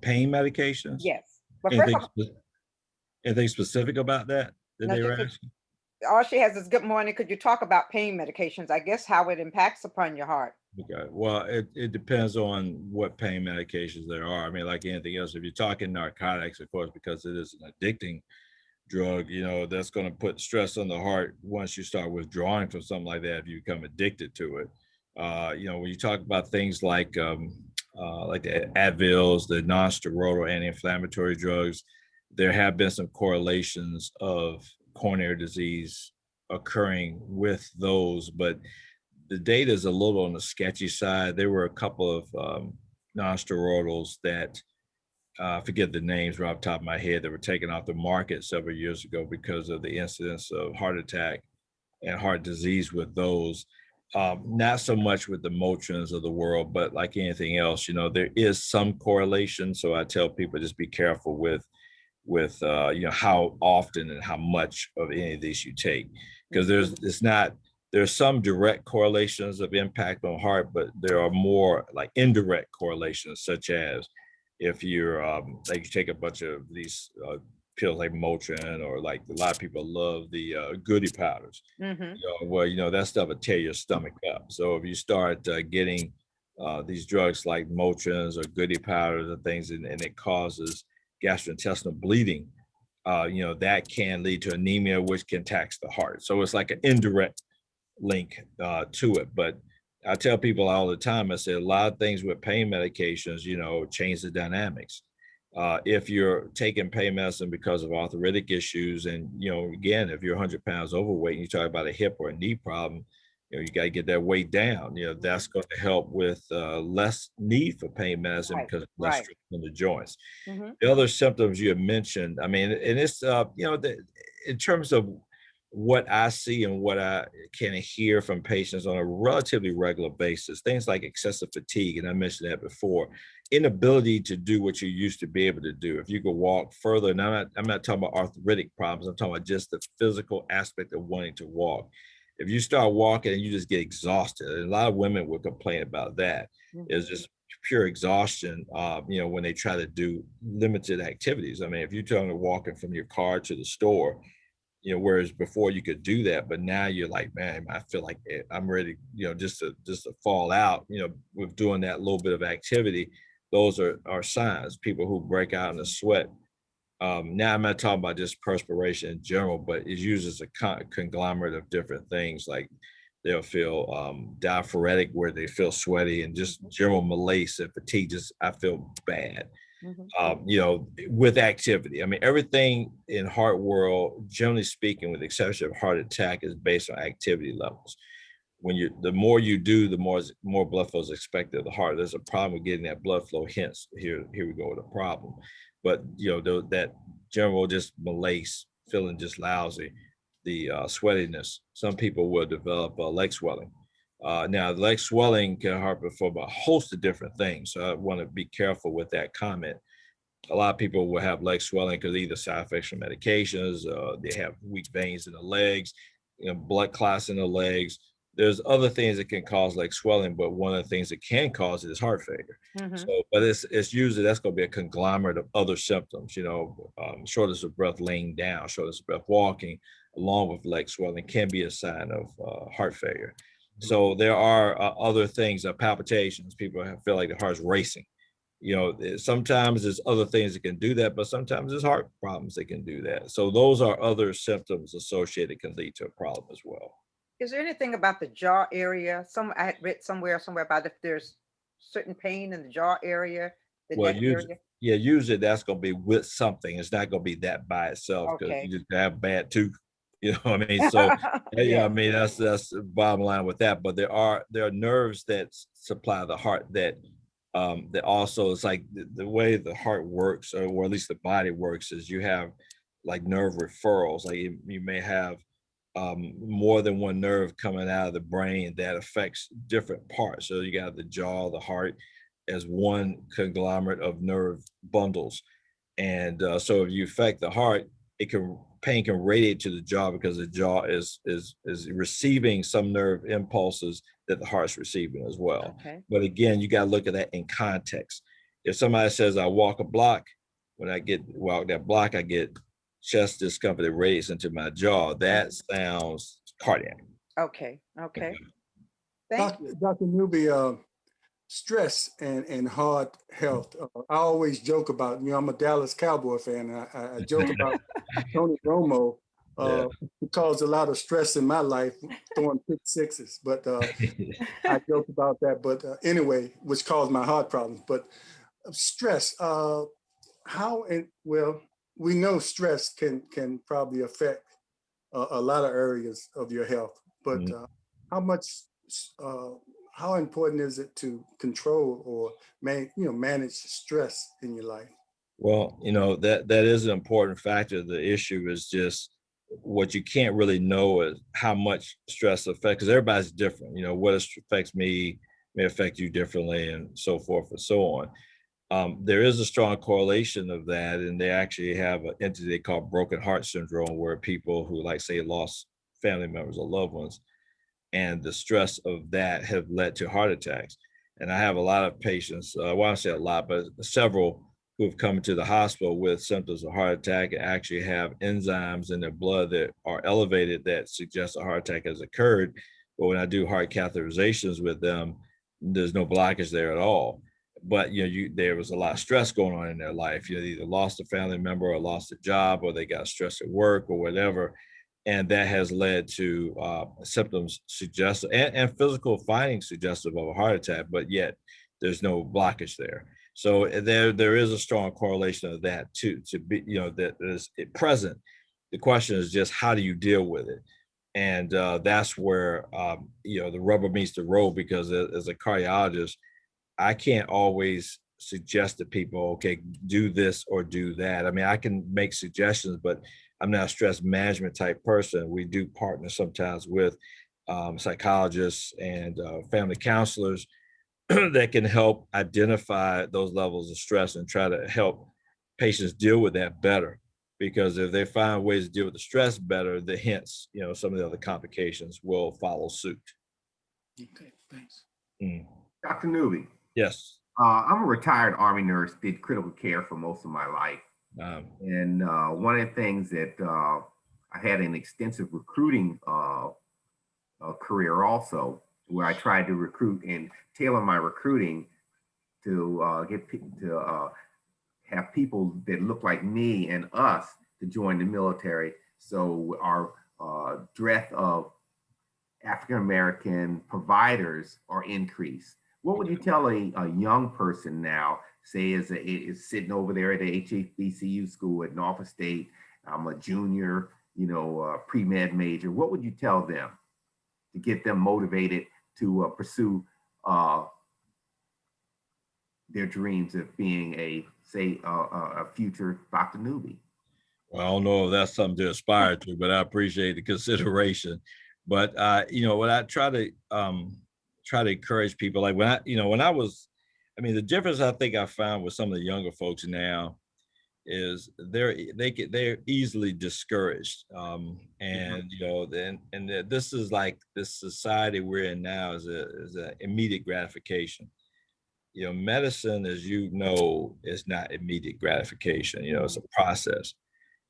Pain medications? Yes. But anything specific about that they were asking? All she has is good morning. Could you talk about pain medications? I guess how it impacts upon your heart. Okay. Well, it depends on what pain medications there are. I mean, like anything else, if you're talking narcotics, of course, because it is an addicting drug, that's going to put stress on the heart once you start withdrawing from something like that, if you become addicted to it. When you talk about things like the Advils, the non-steroidal anti-inflammatory drugs, there have been some correlations of coronary disease occurring with those, but the data is a little on the sketchy side. There were a couple of non-steroidals that I forget the names right off the top of my head that were taken off the market several years ago because of the incidence of heart attack and heart disease with those. Not so much with the Motrins of the world, but like anything else, there is some correlation. So I tell people just be careful with how often and how much of any of these you take, because there's some direct correlations of impact on heart, but there are more like indirect correlations, such as if you're like you take a bunch of these pills like Motrin, or like a lot of people love the goody powders. That stuff will tear your stomach up. So if you start getting these drugs like Motrins or goody powders and things, and it causes gastrointestinal bleeding, that can lead to anemia, which can tax the heart. So it's like an indirect link to it. But I tell people all the time, I say a lot of things with pain medications, change the dynamics. If you're taking pain medicine because of arthritic issues, and, again, if you're 100 pounds overweight and you talk about a hip or a knee problem, you got to get that weight down. That's going to help with less need for pain medicine Right, because of less right. stress on the joints. Mm-hmm. The other symptoms you have mentioned, I mean, and it's, in terms of what I see and what I can hear from patients on a relatively regular basis, things like excessive fatigue, and I mentioned that before, inability to do what you used to be able to do. If you could walk further, and I'm not talking about arthritic problems, I'm talking about just the physical aspect of wanting to walk. If you start walking and you just get exhausted, and a lot of women would complain about that, is just pure exhaustion, when they try to do limited activities. I mean, if you're trying to walking from your car to the store, whereas before you could do that, but now you're like, man, I feel like I'm ready, just to fall out, with doing that little bit of activity. Those are signs. People who break out in a sweat. Now I'm not talking about just perspiration in general, but it's used as a conglomerate of different things. Like they'll feel diaphoretic, where they feel sweaty, and just general malaise and fatigue. Just I feel bad. With activity. I mean, everything in heart world, generally speaking, with the exception of heart attack, is based on activity levels. The more you do, the more blood flow is expected of the heart. There's a problem with getting that blood flow. Hence, here we go with a problem. But that general just malaise, feeling just lousy, the sweatiness. Some people will develop leg swelling. Now, leg swelling can happen for a host of different things. So I want to be careful with that comment. A lot of people will have leg swelling because either side effects from medications, they have weak veins in the legs, blood clots in the legs. There's other things that can cause leg swelling, but one of the things that can cause it is heart failure. Mm-hmm. So, but it's usually that's going to be a conglomerate of other symptoms. Shortness of breath laying down, shortness of breath walking, along with leg swelling, can be a sign of heart failure. So there are other things, palpitations. People feel like the heart's racing. Sometimes there's other things that can do that, but sometimes there's heart problems that can do that. So those are other symptoms associated, can lead to a problem as well. Is there anything about the jaw area? I had read somewhere about if there's certain pain in the jaw area, the Well, neck area. usually that's going to be with something. It's not going to be that by itself, because Okay. you just have bad tooth. What I mean? So yeah, I mean, that's the bottom line with that. But there are nerves that supply the heart that also, it's like the way the heart works, or at least the body works, is you have like nerve referrals. Like you may have more than one nerve coming out of the brain that affects different parts. So you got the jaw, the heart, as one conglomerate of nerve bundles. And so if you affect the heart, pain can radiate to the jaw, because the jaw is receiving some nerve impulses that the heart's receiving as well. Okay. But again, you got to look at that in context. If somebody says, I walk a block, when I walk that block, I get chest discomfort that radiates into my jaw, that sounds cardiac. Okay. Okay. Dr. Newby, stress and heart health. I always joke about, I'm a Dallas Cowboy fan, and I joke about Tony Romo, who caused a lot of stress in my life throwing pick sixes. But I joke about that. But anyway, which caused my heart problems. But stress, we know stress can probably affect a lot of areas of your health. But how important is it to control or manage stress in your life? Well, that is an important factor. The issue is just what you can't really know is how much stress affects, because everybody's different. What affects me may affect you differently, and so forth and so on. There is a strong correlation of that, and they actually have an entity called broken heart syndrome, where people who, like, say, lost family members or loved ones, and the stress of that have led to heart attacks. And I have a lot of patients, I want to say a lot, but several, who have come to the hospital with symptoms of heart attack and actually have enzymes in their blood that are elevated that suggest a heart attack has occurred. But when I do heart catheterizations with them, there's no blockage there at all. But there was a lot of stress going on in their life. They either lost a family member or lost a job, or they got stressed at work or whatever. And that has led to symptoms suggestive and physical findings suggestive of a heart attack, but yet there's no blockage there. So there is a strong correlation of that to be, that is present. The question is just how do you deal with it? And that's where, the rubber meets the road, because as a cardiologist, I can't always suggest to people, okay, do this or do that. I mean, I can make suggestions, but I'm not a stress management type person. We do partner sometimes with psychologists and family counselors that can help identify those levels of stress and try to help patients deal with that better. Because if they find ways to deal with the stress better, the hence, some of the other complications will follow suit. Okay, thanks. Dr. Newby. Yes. I'm a retired Army nurse, did critical care for most of my life. And one of the things that I had an extensive recruiting career also, where I tried to recruit and tailor my recruiting to have people that look like me and us to join the military. So our breadth of African-American providers are increased. What would you tell a young person now, say is sitting over there at the HBCU school at Norfolk State, I'm a junior, pre-med major, what would you tell them to get them motivated to pursue their dreams of being a future Dr. Newby? Well, I don't know if that's something to aspire to, but I appreciate the consideration. But what I try to encourage people, like when I was, the difference I think I found with some of the younger folks now is they're easily discouraged, and this is like this society we're in now is a immediate gratification. Medicine, as is not immediate gratification. It's a process.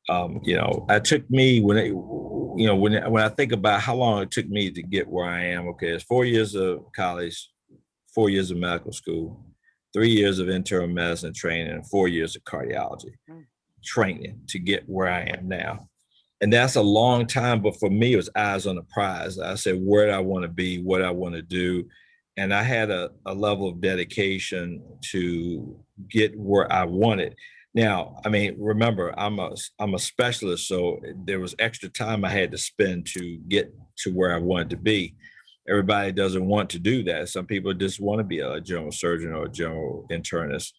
It took me when I think about how long it took me to get where I am. Okay, it's 4 years of college, 4 years of medical school, 3 years of internal medicine training, and 4 years of cardiology training to get where I am now. And that's a long time, but for me, it was eyes on the prize. I said, where do I want to be, what I want to do. And I had a level of dedication to get where I wanted. Now, remember, I'm a specialist, so there was extra time I had to spend to get to where I wanted to be. Everybody doesn't want to do that. Some people just want to be a general surgeon or a general internist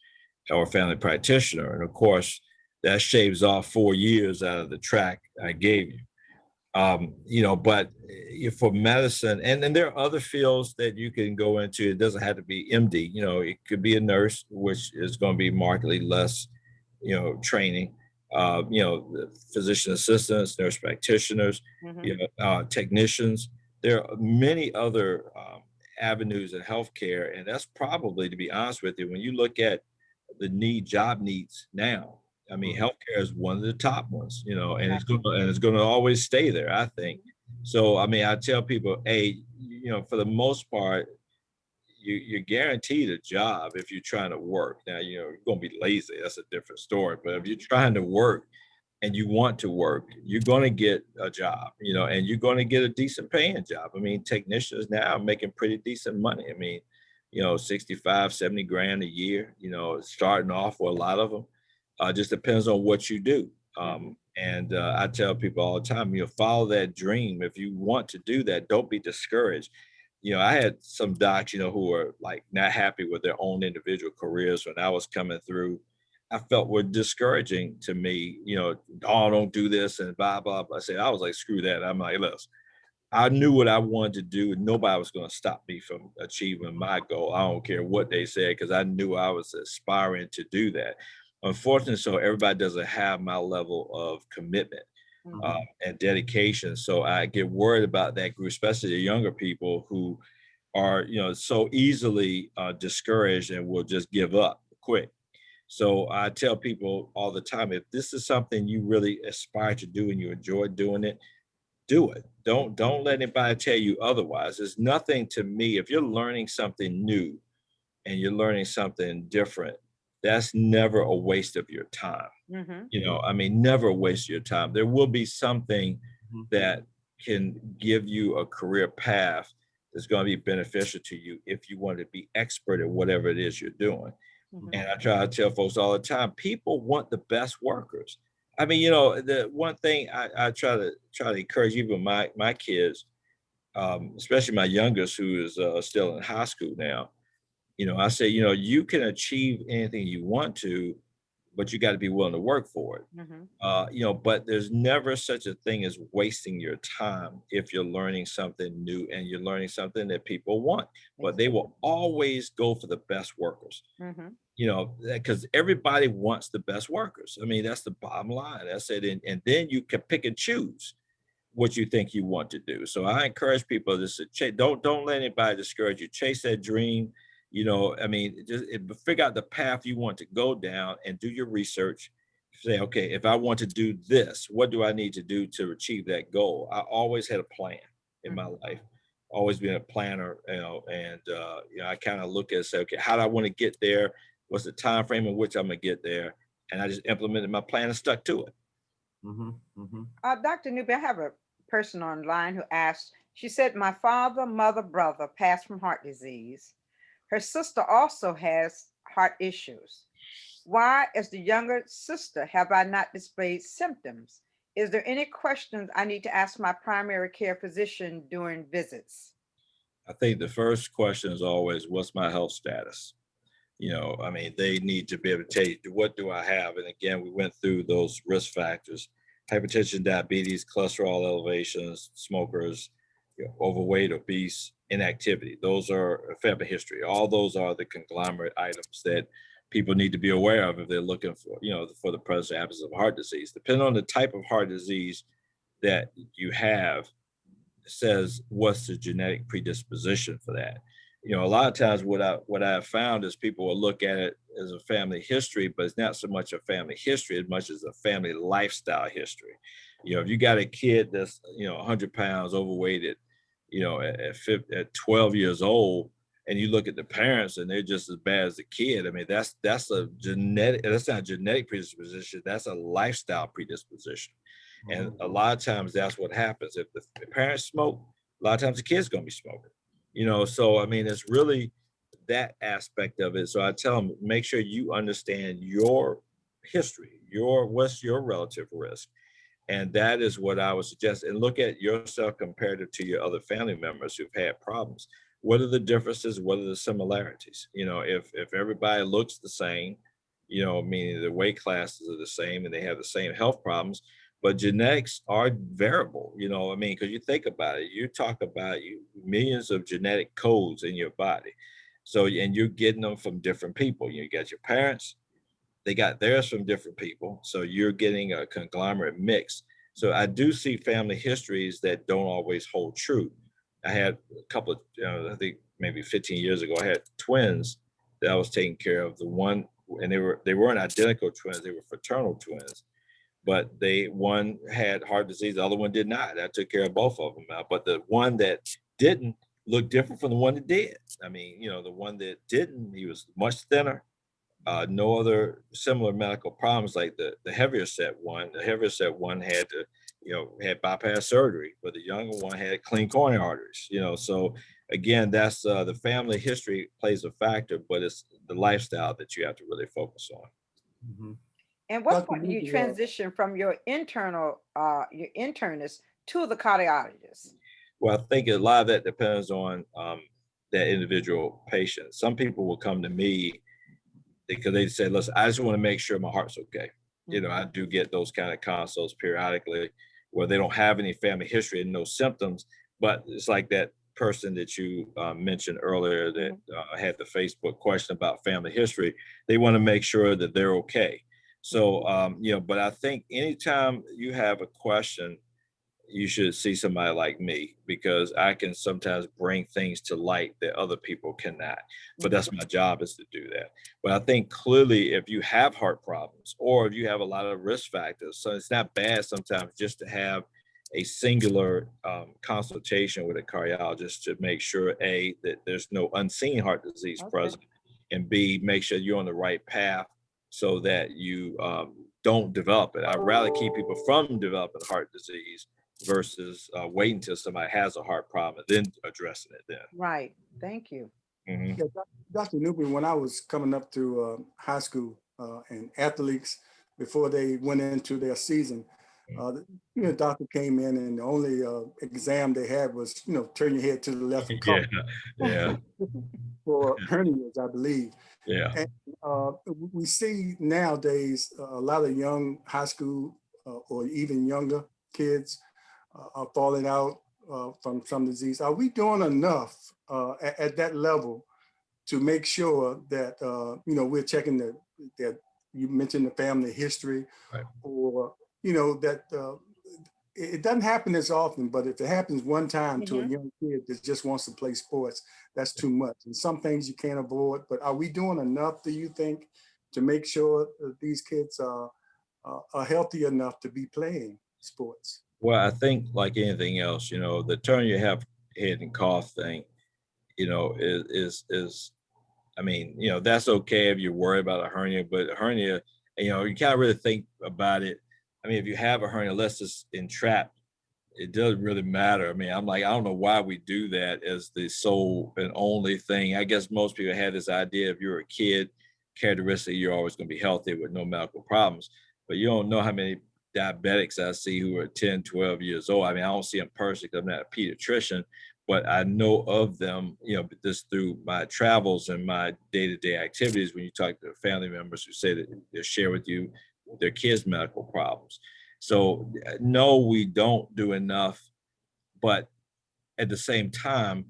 or a family practitioner. And of course, that shaves off 4 years out of the track I gave you. But for medicine, and then there are other fields that you can go into. It doesn't have to be MD. It could be a nurse, which is going to be markedly less, training. Physician assistants, nurse practitioners, technicians. There are many other avenues in healthcare, and that's probably, to be honest with you, when you look at the job needs now, healthcare is one of the top ones, and it's going to always stay there, I think. So, I tell people, hey, for the most part, you're guaranteed a job if you're trying to work. Now, you're going to be lazy. That's a different story. But if you're trying to work and you want to work, you're going to get a job, and you're going to get a decent paying job. Technicians now are making pretty decent money. 65, 70 grand a year, starting off for a lot of them. Just depends on what you do. And I tell people all the time, follow that dream. If you want to do that, don't be discouraged. I had some docs, who were like not happy with their own individual careers when I was coming through. I felt were discouraging to me, oh, don't do this and blah, blah, blah. I was like, screw that. I'm like, listen, I knew what I wanted to do, and nobody was going to stop me from achieving my goal. I don't care what they said, because I knew I was aspiring to do that. Unfortunately, so everybody doesn't have my level of commitment and dedication. So I get worried about that group, especially the younger people who are, so easily discouraged and will just give up quick. So I tell people all the time, if this is something you really aspire to do and you enjoy doing it, do it. Don't let anybody tell you otherwise. There's nothing to me, if you're learning something new and you're learning something different, that's never a waste of your time. Never waste your time. There will be something that can give you a career path that's going to be beneficial to you if you want to be expert at whatever it is you're doing. And I try to tell folks all the time, people want the best workers. I mean, the one thing I try to encourage even my kids, especially my youngest, who is still in high school now. I say, you can achieve anything you want to, but you got to be willing to work for it. But there's never such a thing as wasting your time if you're learning something new and you're learning something that people want. But they will always go for the best workers. Because everybody wants the best workers. I mean, that's the bottom line. That's it. And then you can pick and choose what you think you want to do. So I encourage people to say, don't let anybody discourage you. Chase that dream. I mean, just figure out the path you want to go down and do your research. Say, okay, if I want to do this, what do I need to do to achieve that goal? I always had a plan in my life. Always been a planner, and I kind of look at it, say, okay, how do I want to get there? What's the time frame in which I'm gonna get there? And I just implemented my plan and stuck to it. Dr. Newby, I have a person online who asked, she said, my father, mother, brother passed from heart disease. Her sister also has heart issues. Why, as the younger sister, have I not displayed symptoms? Is there any questions I need to ask my primary care physician during visits? I think the first question is always, what's my health status? I mean, they need to be able to tell you, what do I have? And again, we went through those risk factors: hypertension, diabetes, cholesterol elevations, smokers, overweight, obese, inactivity. Those are a family history. All those are the conglomerate items that people need to be aware of if they're looking for, for the present absence of heart disease. Depending on the type of heart disease that you have, says what's the genetic predisposition for that. A lot of times what I have found is people will look at it as a family history, but it's not so much a family history as much as a family lifestyle history. If you got a kid that's 100 pounds overweight at 12 years old, and you look at the parents and they're just as bad as the kid, I mean, that's not a genetic predisposition, that's a lifestyle predisposition. And a lot of times that's what happens. If the parents smoke, a lot of times the kid's going to be smoking. So I mean, it's really that aspect of it. So I tell them, make sure you understand your history, what's your relative risk. And that is what I would suggest. And look at yourself comparative to your other family members who've had problems. What are the differences? What are the similarities? If everybody looks the same, meaning the weight classes are the same and they have the same health problems, but genetics are variable, I mean, because you think about it, you talk about millions of genetic codes in your body. So, and you're getting them from different people. You got your parents, they got theirs from different people. So you're getting a conglomerate mix. So I do see family histories that don't always hold true. I had a couple of, I think maybe 15 years ago, I had twins that I was taking care of. The one, and they weren't identical twins, they were fraternal twins. But one had heart disease, the other one did not. I took care of both of them. But the one that didn't looked different from the one that did. I mean, the one that didn't, he was much thinner. No other similar medical problems like the heavier set one. The heavier set one had to, had bypass surgery, but the younger one had clean coronary arteries. So again, that's the family history plays a factor, but it's the lifestyle that you have to really focus on. And what point do you transition from your internist to the cardiologist? Well, I think a lot of that depends on that individual patient. Some people will come to me because they say, listen, I just want to make sure my heart's okay. I do get those kind of consults periodically where they don't have any family history and no symptoms, but it's like that person that you mentioned earlier that had the Facebook question about family history. They want to make sure that they're okay. So, but I think anytime you have a question, you should see somebody like me, because I can sometimes bring things to light that other people cannot. But that's my job, is to do that. But I think clearly if you have heart problems or if you have a lot of risk factors, so it's not bad sometimes just to have a singular consultation with a cardiologist to make sure, A, that there's no unseen heart disease present, and B, make sure you're on the right path so that you don't develop it. I'd rather keep people from developing heart disease versus waiting till somebody has a heart problem and then addressing it then. Right. Thank you. Mhm. Yeah, Dr. Newby, when I was coming up through high school and athletes, before they went into their season, doctor came in and the only exam they had was, turn your head to the left a Yeah, couple yeah, for hernias, I believe. yeah. And we see nowadays a lot of young high school or even younger kids are falling out from some disease. Are we doing enough at that level to make sure that we're checking that you mentioned the family history, Right. or that it doesn't happen as often, but if it happens one time to a young kid that just wants to play sports, that's too much. And some things you can't avoid. But are we doing enough, do you think, to make sure that these kids are healthy enough to be playing sports? Well, I think like anything else, the turn your head and cough thing, is I mean, that's okay if you're worried about a hernia, but a hernia, you can't really think about it. I mean, if you have a hernia, unless it's entrapped, it doesn't really matter. I mean, I'm like, I don't know why we do that as the sole and only thing. I guess most people had this idea if you're a kid, characteristic, you're always going to be healthy with no medical problems. But you don't know how many diabetics I see who are 10, 12 years old. I mean, I don't see them personally because I'm not a pediatrician, but I know of them, just through my travels and my day-to-day activities when you talk to family members who say that they share with you their kids' medical problems. So no, we don't do enough, but at the same time,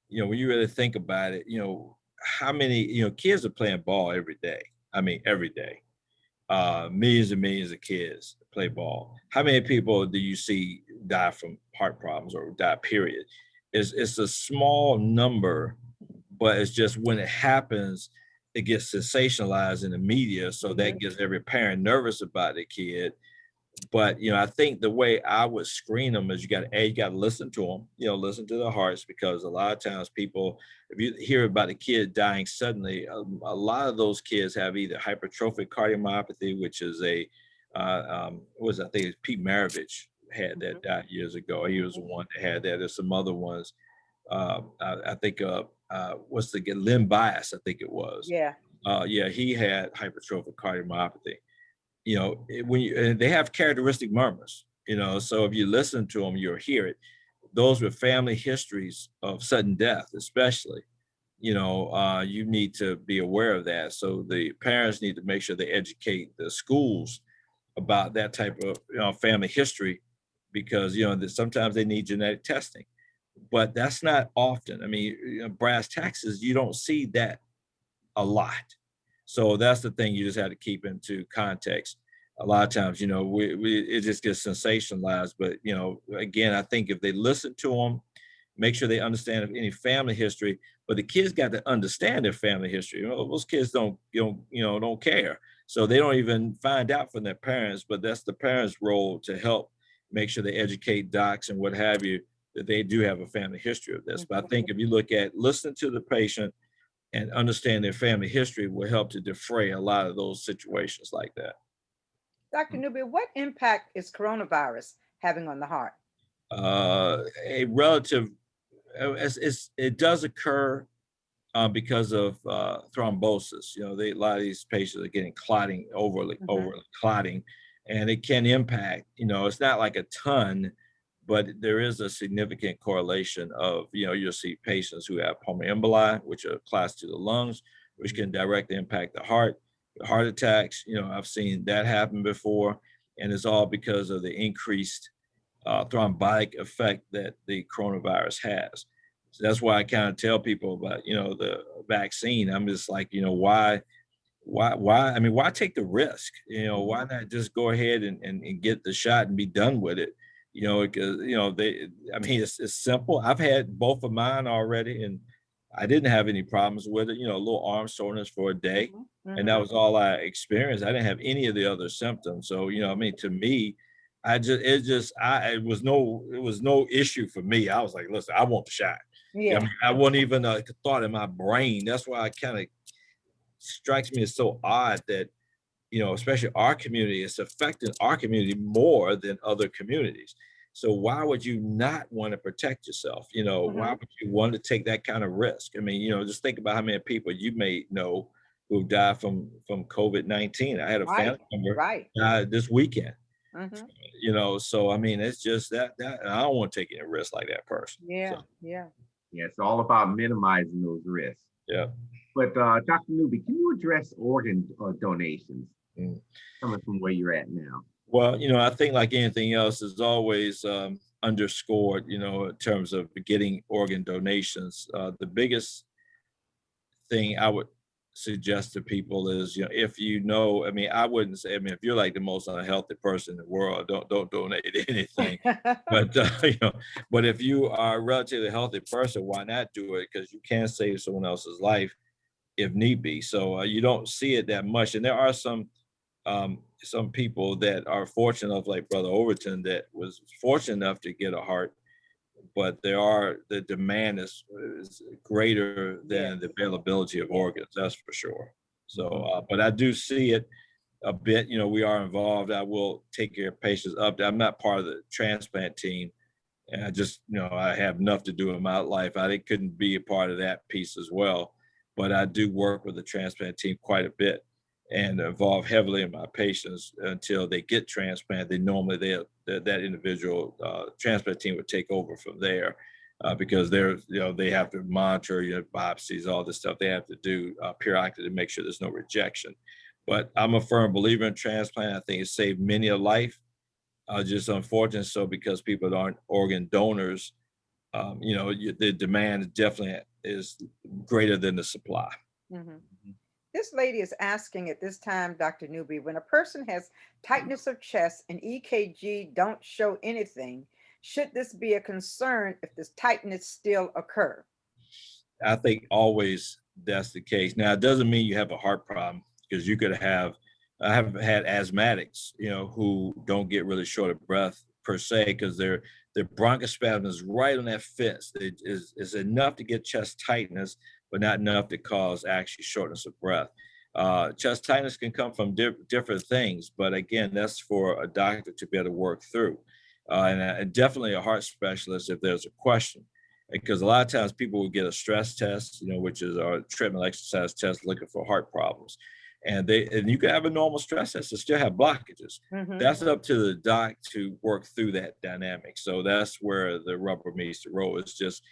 when you really think about it, how many, kids are playing ball every day. I mean, every day. Millions and millions of kids play ball. How many people do you see die from heart problems or die, period? It's a small number, but it's just when it happens, it gets sensationalized in the media. So that gets every parent nervous about the kid. But I think the way I would screen them is you got to listen to them, listen to their hearts, because a lot of times people, if you hear about a kid dying suddenly, a lot of those kids have either hypertrophic cardiomyopathy, which is I think it's Pete Maravich had that died years ago. He was the one that had that. There's some other ones. I think what's the Len Bias, I think it was. Yeah. Yeah, he had hypertrophic cardiomyopathy. And they have characteristic murmurs, so if you listen to them, you'll hear it. Those with family histories of sudden death, especially, you need to be aware of that. So the parents need to make sure they educate the schools about that type of, family history, because, that sometimes they need genetic testing, but that's not often. I mean, brass taxes, you don't see that a lot. So that's the thing you just have to keep into context. A lot of times, it just gets sensationalized. But again, I think if they listen to them, make sure they understand any family history. But the kids got to understand their family history. Most kids don't care, so they don't even find out from their parents. But that's the parents' role to help make sure they educate docs and what have you, that they do have a family history of this. But I think if you look at listen to the patient and understand their family history, will help to defray a lot of those situations like that. Dr. Newby, what impact is coronavirus having on the heart? A relative, it does occur because of thrombosis. A lot of these patients are getting clotting, overly clotting, and it can impact. It's not like a ton, but there is a significant correlation of, you'll see patients who have pulmonary emboli, which are clots to the lungs, which can directly impact the heart attacks. I've seen that happen before, and it's all because of the increased thrombotic effect that the coronavirus has. So that's why I kind of tell people about, the vaccine. I'm just like, I mean, why take the risk? Why not just go ahead and get the shot and be done with it? Because, I mean, it's simple. I've had both of mine already, and I didn't have any problems with it, a little arm soreness for a day. And that was all I experienced. I didn't have any of the other symptoms. So, I mean, to me, it was no issue for me. I was like, listen, I want the shot. Yeah. I mean, I wasn't even a thought in my brain. That's why I kind of strikes me as so odd that, especially our community, it's affecting our community more than other communities. So why would you not want to protect yourself? You know, why would you want to take that kind of risk? I mean, you know, just think about how many people you may know who died from COVID-19. I had a Right, family member right. die this weekend. Hmm. You know, so I mean, it's just that I don't want to take any risk like that person. So Yeah, yeah. Yeah, it's all about minimizing those risks. yeah. But Dr. Newby, can you address organ donations Mm. coming from where you're at now? Well, you know, I think like anything else is always underscored, you know, in terms of getting organ donations. The biggest thing I would suggest to people is, you know, if you know, I mean, I wouldn't say, I mean, if you're like the most unhealthy person in the world, don't donate anything. But you know, but if you are a relatively healthy person, why not do it? Because you can save someone else's life if need be. So you don't see it that much, and there are some people that are fortunate enough, like Brother Overton, that was fortunate enough to get a heart, but the demand is greater Yeah, than the availability of yeah. organs. That's for sure. So, but I do see it a bit. You know, we are involved. I will take care of patients up there. I'm not part of the transplant team, and I just, you know, I have enough to do in my life. I couldn't be a part of that piece as well, but I do work with the transplant team quite a bit and involve heavily in my patients until they get transplanted. They normally that individual transplant team would take over from there because they're, you know, they have to monitor, you know, biopsies, all this stuff they have to do periodically to make sure there's no rejection. But I'm a firm believer in transplant. I think it saved many a life. Just unfortunate so because people aren't organ donors, you know, the demand definitely is greater than the supply. Hmm. This lady is asking at this time, Dr. Newby, when a person has tightness of chest and EKG don't show anything, should this be a concern if this tightness still occur? I think always that's the case. Now, it doesn't mean you have a heart problem because you could have, I have had asthmatics, you know, who don't get really short of breath per se because their bronchospasm is right on that fence. It is enough to get chest tightness, but not enough to cause actually shortness of breath. Chest tightness can come from different things, but again, that's for a doctor to be able to work through. And definitely a heart specialist if there's a question because a lot of times people will get a stress test, you know, which is our treadmill exercise test looking for heart problems. And you can have a normal stress test and still have blockages. Hmm. That's up to the doc to work through that dynamic. So that's where the rubber meets the road. It's just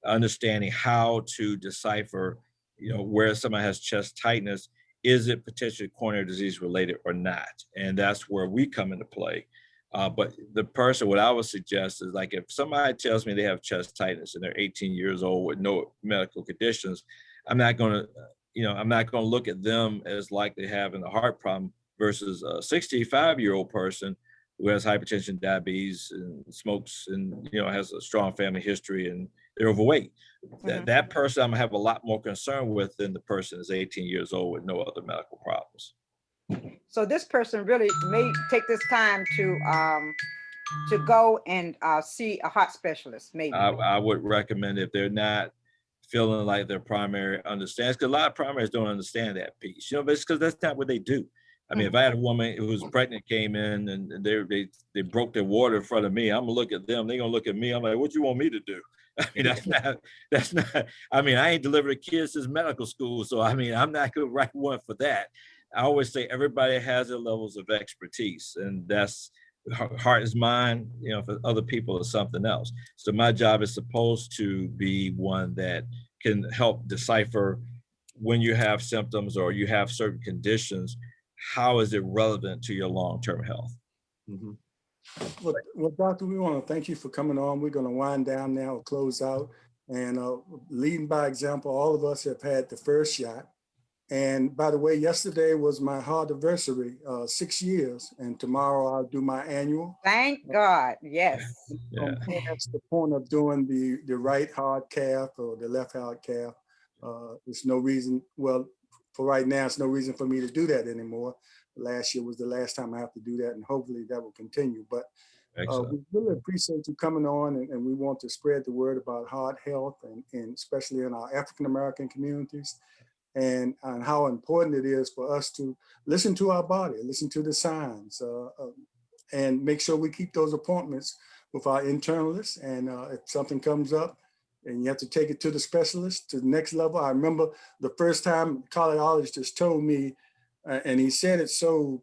understanding how to decipher, you know, where somebody has chest tightness. Is it potentially coronary disease related or not? And that's where we come into play. But the person, what I would suggest is like if somebody tells me they have chest tightness and they're 18 years old with no medical conditions, I'm not going to, you know, I'm not going to look at them as likely having a heart problem versus a 65-year-old person who has hypertension, diabetes, and smokes, and you know has a strong family history and they're overweight. Hmm. That person I'm gonna have a lot more concern with than the person is 18 years old with no other medical problems. So this person really may take this time to go and see a heart specialist, maybe. I would recommend if they're not feeling like their primary understands, because a lot of primaries don't understand that piece, you know, but it's because that's not what they do. I mean, if Mhm. I had a woman who was pregnant came in and they broke their water in front of me, I'm gonna look at them. They're gonna look at me. I'm like, what you want me to do? I mean, that's not. I mean, I ain't delivered kids since medical school, so I mean, I'm not gonna write one for that. I always say everybody has their levels of expertise, and that's heart is mine. You know, for other people, it's something else. So my job is supposed to be one that can help decipher when you have symptoms or you have certain conditions, how is it relevant to your long-term health? Mhm. Well, Doctor, we want to thank you for coming on. We're going to wind down now, close out. And leading by example, all of us have had the first shot. And by the way, yesterday was my heart anniversary, 6 years. And tomorrow I'll do my annual. Thank God. Yes. Yeah. I'm past the point of doing the right heart cath or the left heart cath. There's no reason, well, for right now, it's no reason for me to do that anymore. Last year was the last time I have to do that, and hopefully that will continue. But we really appreciate you coming on, and we want to spread the word about heart health, and especially in our African-American communities, and how important it is for us to listen to our body, listen to the signs, and make sure we keep those appointments with our internalists. And if something comes up and you have to take it to the specialist to the next level. I remember the first time cardiologist told me, and he said it so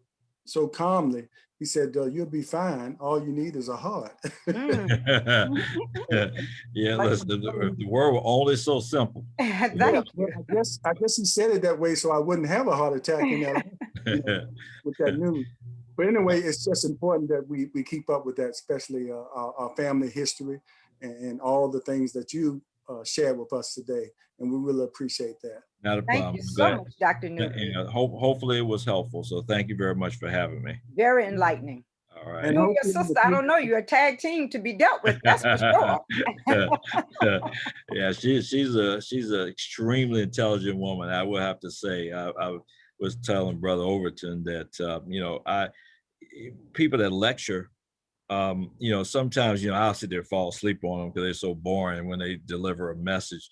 calmly. He said, "You'll be fine. All you need is a heart." Yeah, listen, the word was only so simple. Thank you. I guess he said it that way so I wouldn't have a heart attack in that, with that news. But anyway, it's just important that we keep up with that, especially our family history and all the things that you shared with us today. And we really appreciate that. Not a problem. Thank you so much, Dr. Newby. Hopefully it was helpful. So thank you very much for having me. Very enlightening. All right. And You and your sister, I don't know, you're a tag team to be dealt with, that's for sure. Yeah, she's an extremely intelligent woman. I will have to say. I was telling Brother Overton that people that lecture, sometimes I'll sit there and fall asleep on them because they're so boring when they deliver a message.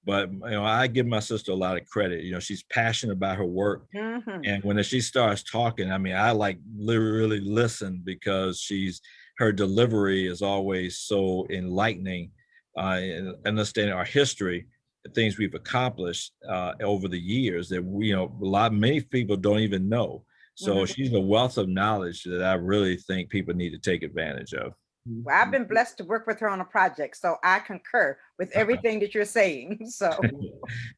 But I give my sister a lot of credit. She's passionate about her work, and when she starts talking, I like literally listen because her delivery is always so enlightening, and understanding our history, the things we've accomplished over the years that many people don't even know. So she's a wealth of knowledge that I really think people need to take advantage of. Well, I've been blessed to work with her on a project, so I concur with everything that you're saying. So,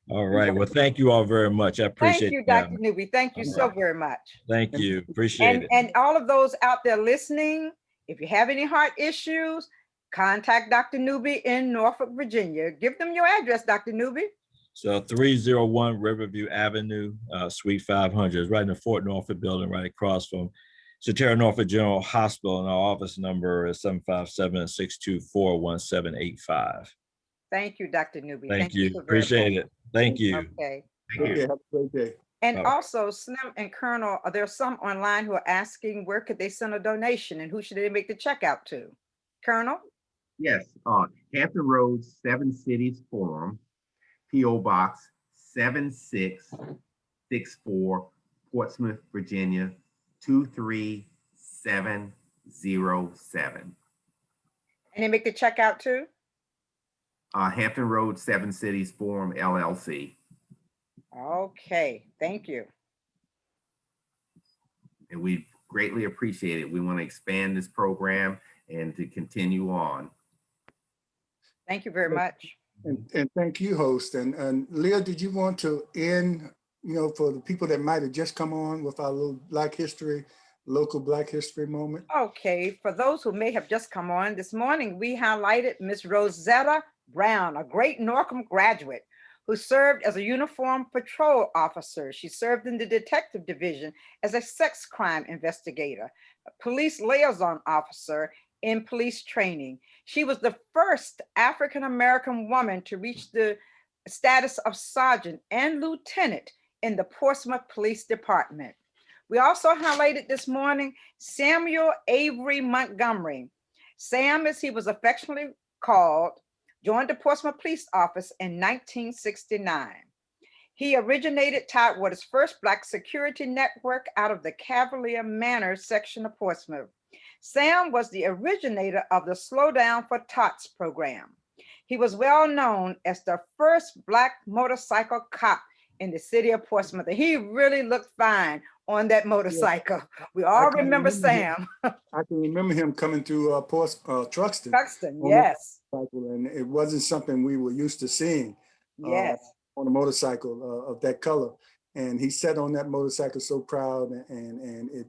all right. Well, thank you all very much. I appreciate it. Thank you, Dr. Newby. Thank you so very much. Thank you. Appreciate it. And all of those out there listening, if you have any heart issues, contact Dr. Newby in Norfolk, Virginia. Give them your address, Dr. Newby. So 301 Riverview Avenue, Suite 500, is right in the Fort Norfolk building, right across from Sotera Norfolk General Hospital, and our office number is 757-624-1785. Thank you, Dr. Newby. Thank you. Appreciate it. Thank you. Okay. Okay, have a great day. And also, Slim and Colonel, there's some online who are asking where could they send a donation and who should they make the check out to? Colonel? Yes, Hampton Roads, 7 Cities Forum, P.O. Box 7664, Portsmouth, Virginia 23707. And they make the check out to? Hampton Road, 7 Cities Forum, LLC. Okay, thank you. And we greatly appreciate it. We want to expand this program and to continue on. Thank you very much. And thank you, host. And Leah, did you want to end, for the people that might have just come on with our little local Black History moment? Okay, for those who may have just come on, this morning we highlighted Miss Rosetta Brown, a great Norcom graduate who served as a uniformed patrol officer. She served in the detective division as a sex crime investigator, a police liaison officer in police training. She was the first African-American woman to reach the status of sergeant and lieutenant in the Portsmouth Police Department. We also highlighted this morning Samuel Avery Montgomery. Sam, as he was affectionately called, joined the Portsmouth Police Office in 1969. He originated Tidewater's first Black security network out of the Cavalier Manor section of Portsmouth. Sam was the originator of the Slow Down for Tots program. He was well known as the first Black motorcycle cop in the city of Portsmouth. He really looked fine on that motorcycle. Yeah. We all remember Sam. I can remember him coming through Truxton. Truxton, yes. And it wasn't something we were used to seeing. Yes. On a motorcycle of that color. And he sat on that motorcycle so proud, and it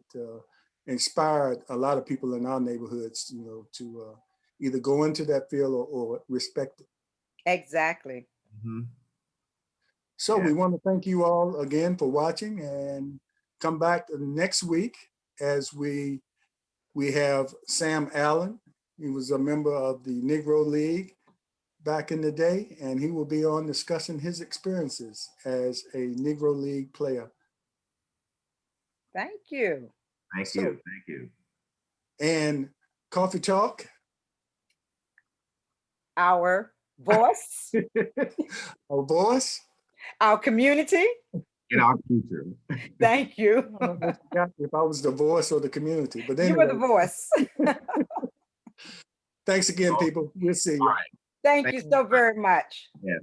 inspired a lot of people in our neighborhoods, to either go into that field or respect it. Exactly. Mm-hmm. So we want to thank you all again for watching, and come back next week as we have Sam Allen. He was a member of the Negro League back in the day, and he will be on discussing his experiences as a Negro League player. Thank you. Thank you. And Coffee Talk. Our voice. Our voice. Our community. In our future. Thank you. If I was the voice of the community, but anyway. You were the voice. Thanks again, people. We'll see you. All right. Thank you so very much. Yeah.